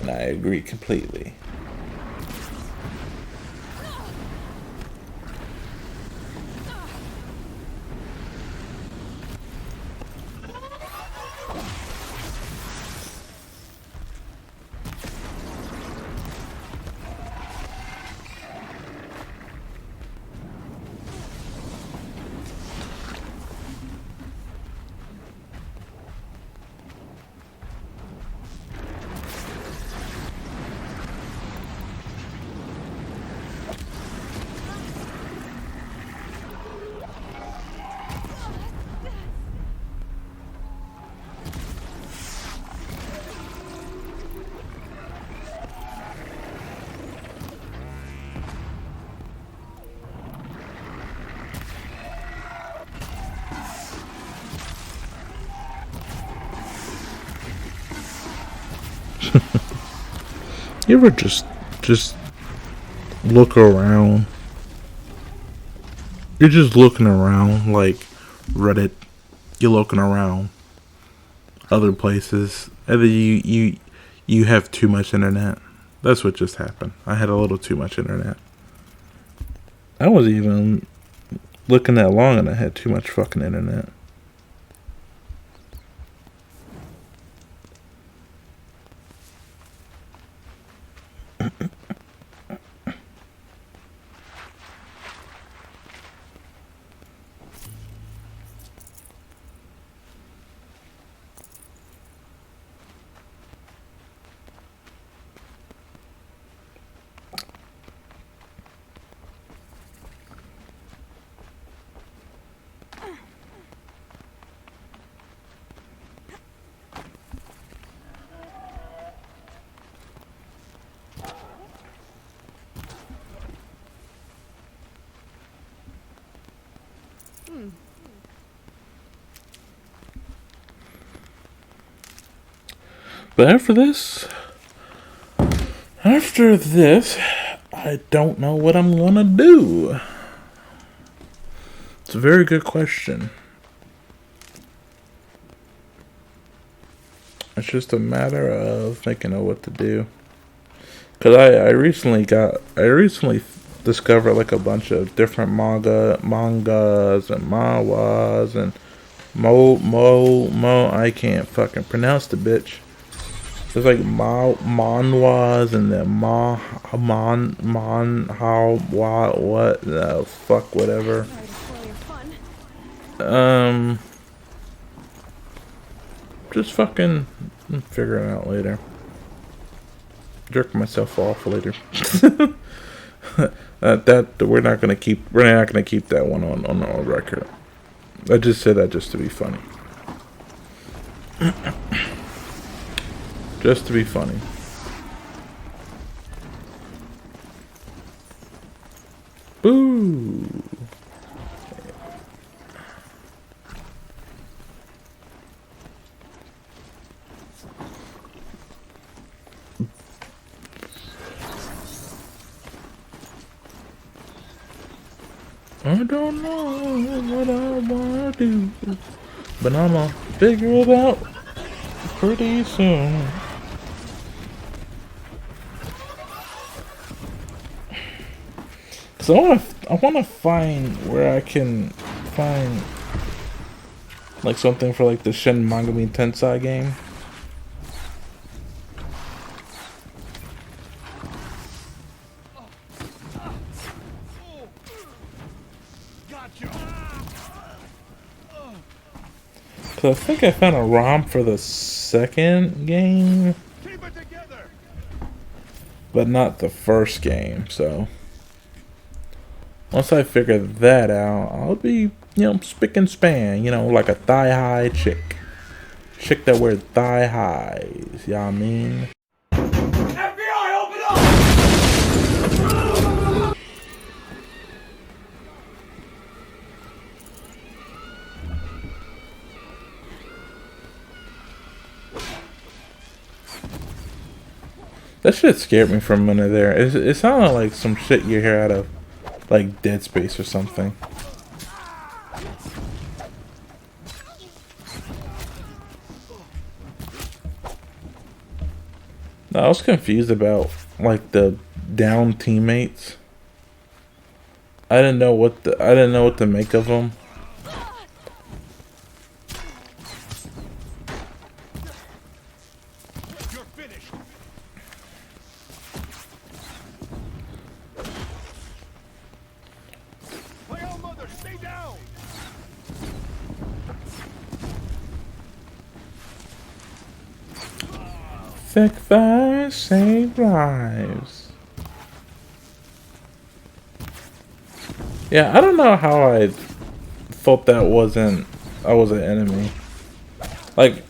agree completely. You ever just look around? You're just looking around, like Reddit. You're looking around other places, and then you have too much internet. That's what just happened. I had a little too much internet. I wasn't even looking that long, and I had too much fucking internet. But after this, I don't know what I'm gonna do. It's a very good question. It's just a matter of thinking of what to do. Cause I recently discovered like a bunch of different mangas and manhwas and I can't fucking pronounce the bitch. There's like manhwas and then what the fuck, whatever. Just fucking figure it out later. Jerk myself off later. We're not gonna keep that one on our record. I just said that just to be funny. Just to be funny. Boo! I don't know what I wanna do, but I'ma figure it out pretty soon. So I wanna find where I can find like something for like the Shin Megami Tensei game. So I think I found a ROM for the second game, but not the first game. So once I figure that out, I'll be, spick and span, like a thigh-high chick that wears thigh highs. You know what I mean? FBI, open up! That shit scared me for a minute there. It sounded like some shit you hear out of like Dead Space or something. I was confused about like the down teammates. I didn't know what to make of them. Thick thighs save lives. Yeah, I don't know how I thought that I was an enemy. Like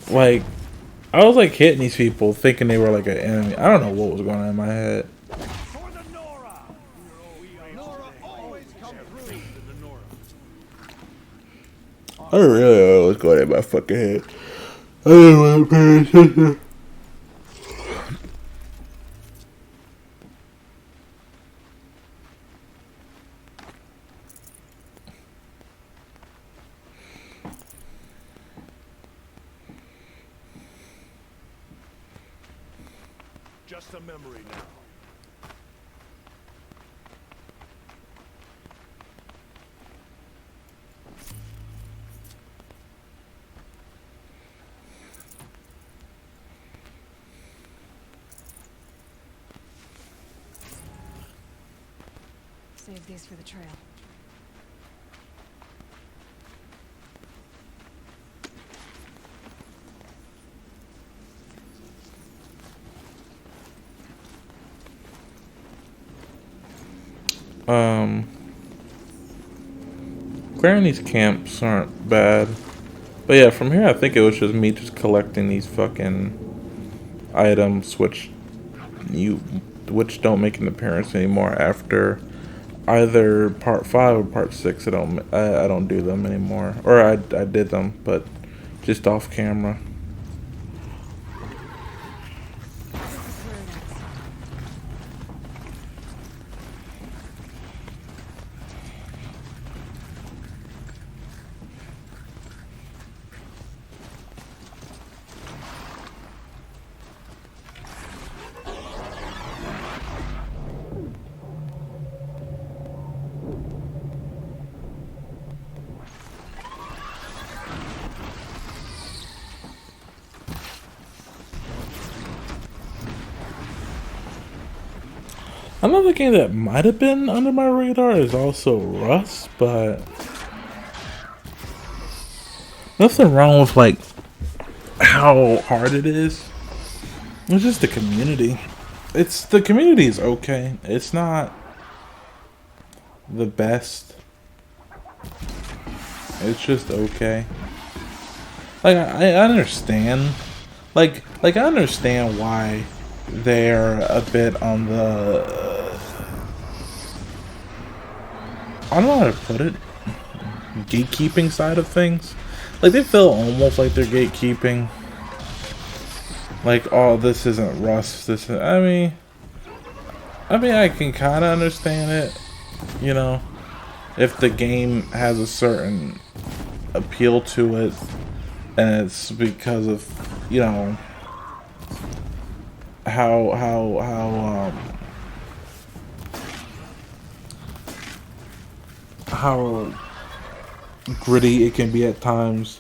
I was like hitting these people thinking they were like an enemy. I don't know what was going on in my head. I don't really know what was going on in my fucking head. I didn't want to pay attention. just a memory now. Save these for the trail. Clearing these camps aren't bad. But yeah, from here I think it was just me just collecting these fucking items which don't make an appearance anymore after either part 5 or part 6. I don't do them anymore. Or I did them, but just off camera. Another game that might have been under my radar is also Rust, but nothing wrong with like how hard it is. It's just the community. The community is okay. It's not the best. It's just okay. Like I understand. Like I understand why they're a bit on the I don't know how to put it, gatekeeping side of things. Like they feel almost like they're gatekeeping. Like, oh, this isn't Rust. I mean, I can kind of understand it. You know, if the game has a certain appeal to it, and it's because of, you know, how gritty it can be at times.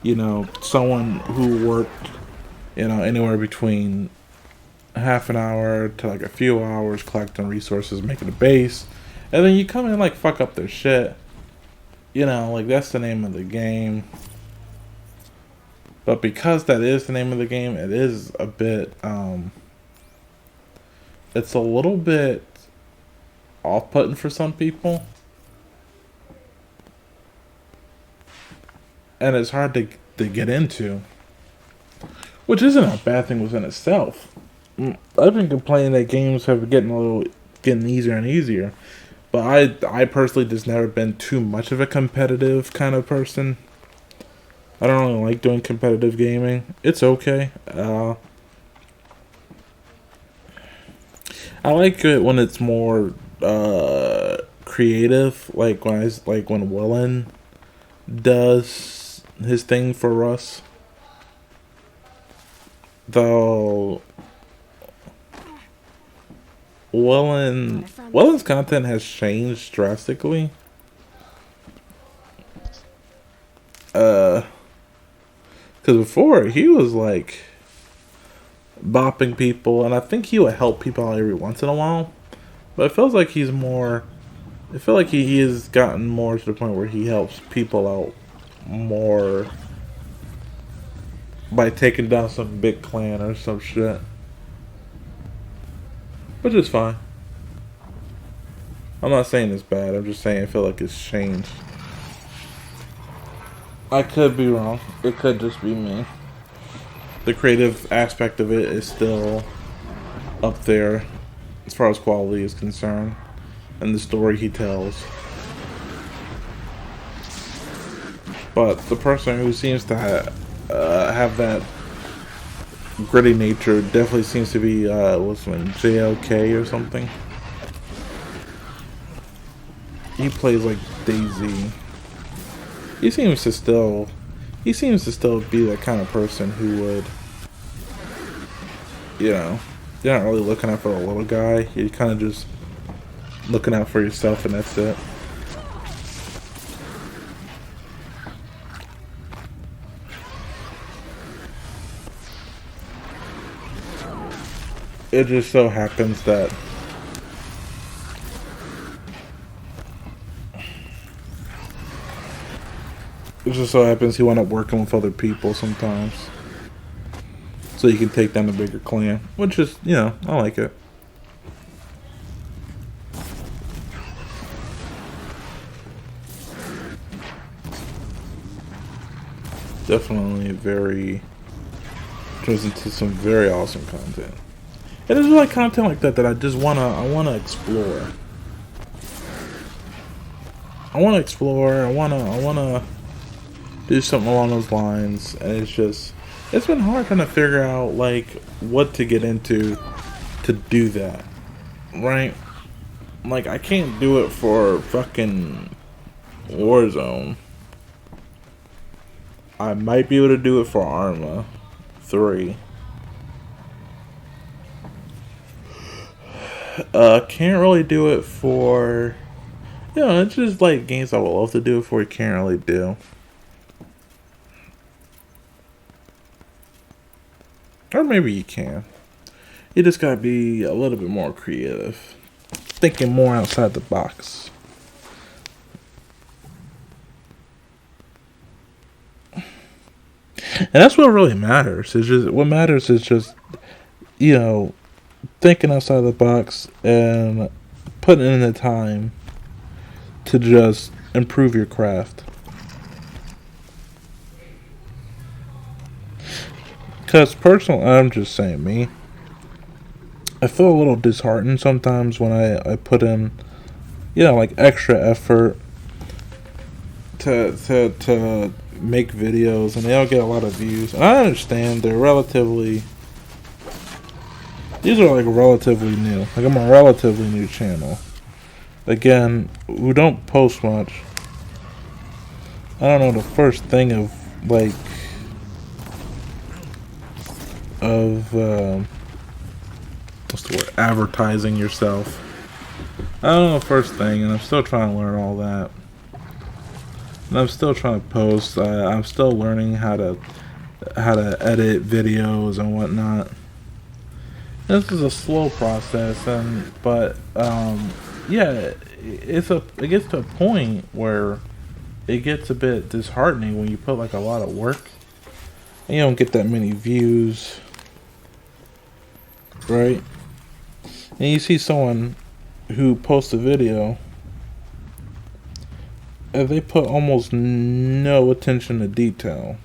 You know, someone who worked, you know, anywhere between half an hour to like a few hours collecting resources, making a base, and then you come in and like fuck up their shit. You know, like that's the name of the game. But because that is the name of the game, it is a bit, it's a little bit off-putting for some people. And it's hard to get into. Which isn't a bad thing within itself. I've been complaining that games have been getting easier and easier. But I personally just never been too much of a competitive kind of person. I don't really like doing competitive gaming. It's okay. I like it when it's more creative, like when Willen does his thing for us. Though Willen's content has changed drastically. Because before he was like bopping people, and I think he would help people out every once in a while. But it feels like he's more. I feel like he has gotten more to the point where he helps people out more by taking down some big clan or some shit. Which is fine. I'm not saying it's bad, I'm just saying I feel like it's changed. I could be wrong. It could just be me. The creative aspect of it is still up there as far as quality is concerned. And the story he tells. But the person who seems to have that gritty nature definitely seems to be what's his name, JLK or something. He plays like Daisy. He seems to still be that kind of person who would, you know, you're not really looking out for the little guy. You're kind of just looking out for yourself, and that's it. It just so happens that you end up working with other people sometimes, so you can take down the bigger clan, which is, you know, I like it. Definitely turns into some very awesome content. It is like content like that I just wanna explore. I wanna do something along those lines, and it's been hard trying to figure out like what to get into to do that, right? Like, I can't do it for fucking Warzone. I might be able to do it for Arma 3. Can't really do it for, you know, it's just like games I would love to do it for, you can't really do. Or maybe you can. You just gotta be a little bit more creative. Thinking more outside the box. And that's what really matters. What matters is just, you know, thinking outside the box and putting in the time to just improve your craft. Because personally, I'm just saying me, I feel a little disheartened sometimes when I put in, you know, like extra effort to make videos and they don't get a lot of views. And I understand they're relatively, these are like relatively new. Like, I'm a relatively new channel. Again, we don't post much. I don't know the first thing of like what's the word, advertising yourself. I don't know the first thing, and I'm still trying to learn all that. And I'm still trying to post. I'm still learning how to edit videos and whatnot. This is a slow process, but yeah, it gets to a point where it gets a bit disheartening when you put like a lot of work and you don't get that many views, right? And you see someone who posts a video and they put almost no attention to detail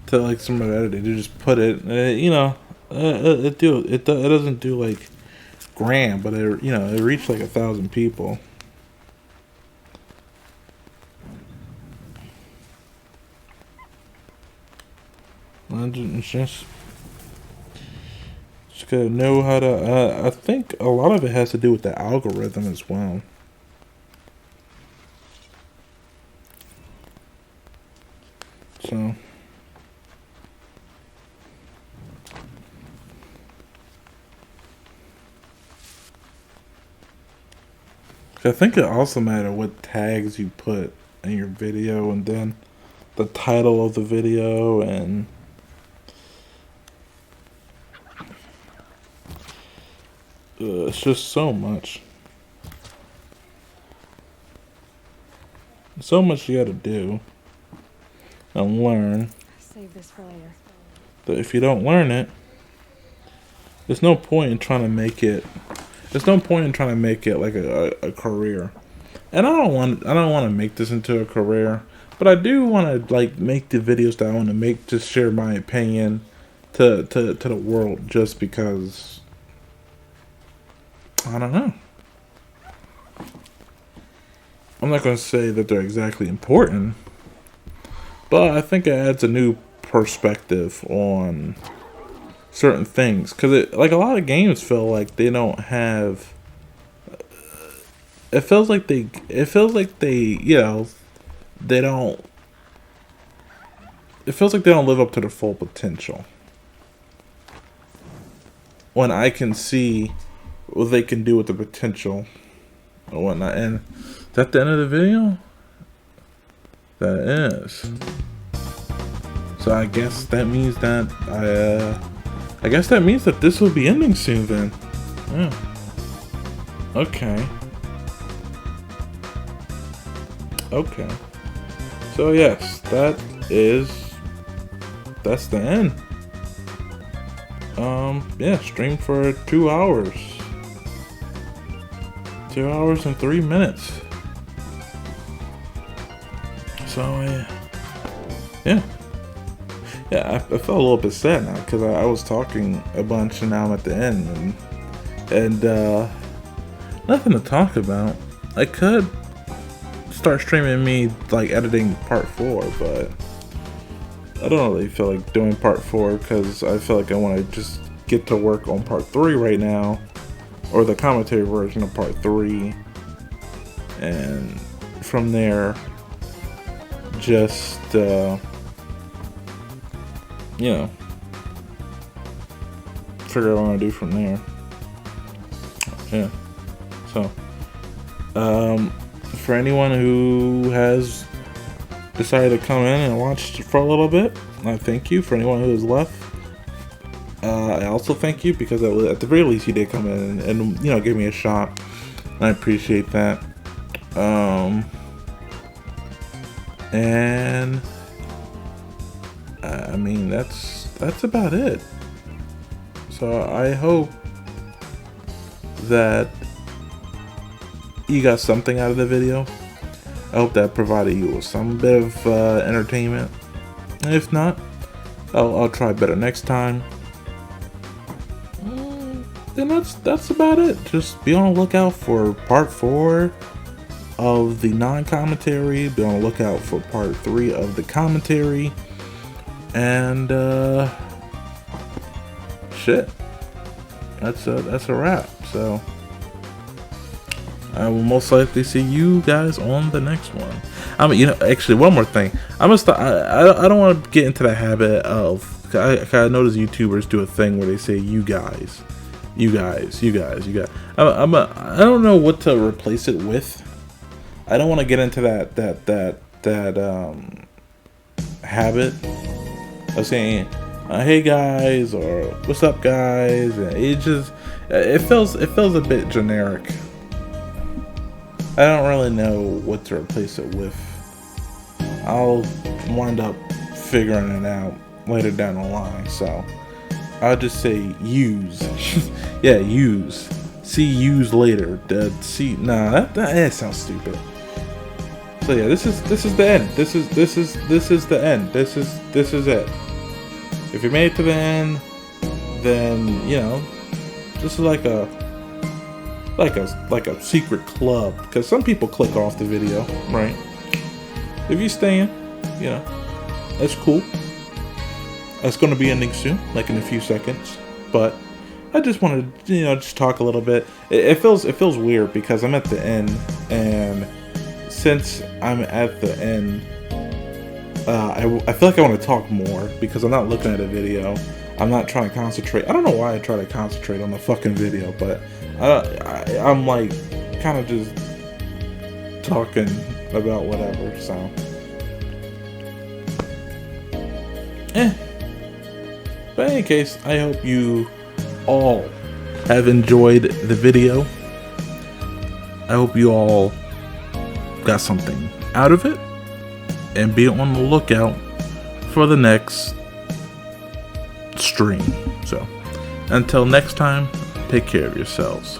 to like some of the editing. They just put it, you know, it doesn't do like grand, but it, you know, it reached like 1,000 people. It's just gotta know how to. I think a lot of it has to do with the algorithm as well. So I think it also matters what tags you put in your video, and then the title of the video, and it's just so much. So much you gotta do and learn. Save this for later. But if you don't learn it, there's no point in trying to make it. There's no point in trying to make it like a career. And I don't want to make this into a career, but I do want to like make the videos that I want to make, just share my opinion to the world, just because I don't know. I'm not going to say that they're exactly important, but I think it adds a new perspective on certain things, because like a lot of games feel like they don't have. It feels like they, you know, they don't. It feels like they don't live up to their full potential. when I can see what they can do with the potential and whatnot. And is that the end of the video? That is. So I guess that means that I guess that means that this will be ending soon then. Yeah. Okay. Okay. So yes, that's the end. Yeah, streamed for 2 hours. 2 hours and 3 minutes. So yeah. Yeah, I felt a little bit sad now because I was talking a bunch and now I'm at the end and nothing to talk about. I could start streaming me like editing part 4, but I don't really feel like doing part 4 because I feel like I want to just get to work on part 3 right now, or the commentary version of part 3, and from there just you know, figure out what I want to do from there. Yeah. So, for anyone who has decided to come in and watch for a little bit, I thank you. For anyone who has left, I also thank you because at the very least you did come in and you know, give me a shot. I appreciate that. And I mean, that's about it. So I hope that you got something out of the video. I hope that provided you with some bit of entertainment. And if not, I'll try better next time. Then that's about it. Just be on the lookout for part 4 of the non-commentary. Be on the lookout for part 3 of the commentary. And shit, that's a wrap. So I will most likely see you guys on the next one. I mean, you know, actually, one more thing. I don't want to get into the habit of. I notice YouTubers do a thing where they say "you guys," "you guys," "you guys," "you guys." I don't know what to replace it with. I don't want to get into that habit of saying "hey guys" or "what's up guys." It feels a bit generic. I don't really know what to replace it with. I'll wind up figuring it out later down the line. So I'll just say use. Yeah, use. See use later. That sounds stupid. So yeah, this is the end. This is the end. This is it. If you made it to the end, then you know this is like a secret club, because some people click off the video, right? If you stay in, you know, that's cool. That's going to be ending soon, like in a few seconds. But I just wanted to, you know, just talk a little bit. It feels weird because I'm at the end, and since I'm at the end, I feel like I want to talk more because I'm not looking at a video. I'm not trying to concentrate. I don't know why I try to concentrate on the fucking video, but I'm like kind of just talking about whatever. So, But in any case, I hope you all have enjoyed the video. I hope you all got something out of it, and be on the lookout for the next stream. So, until next time, take care of yourselves.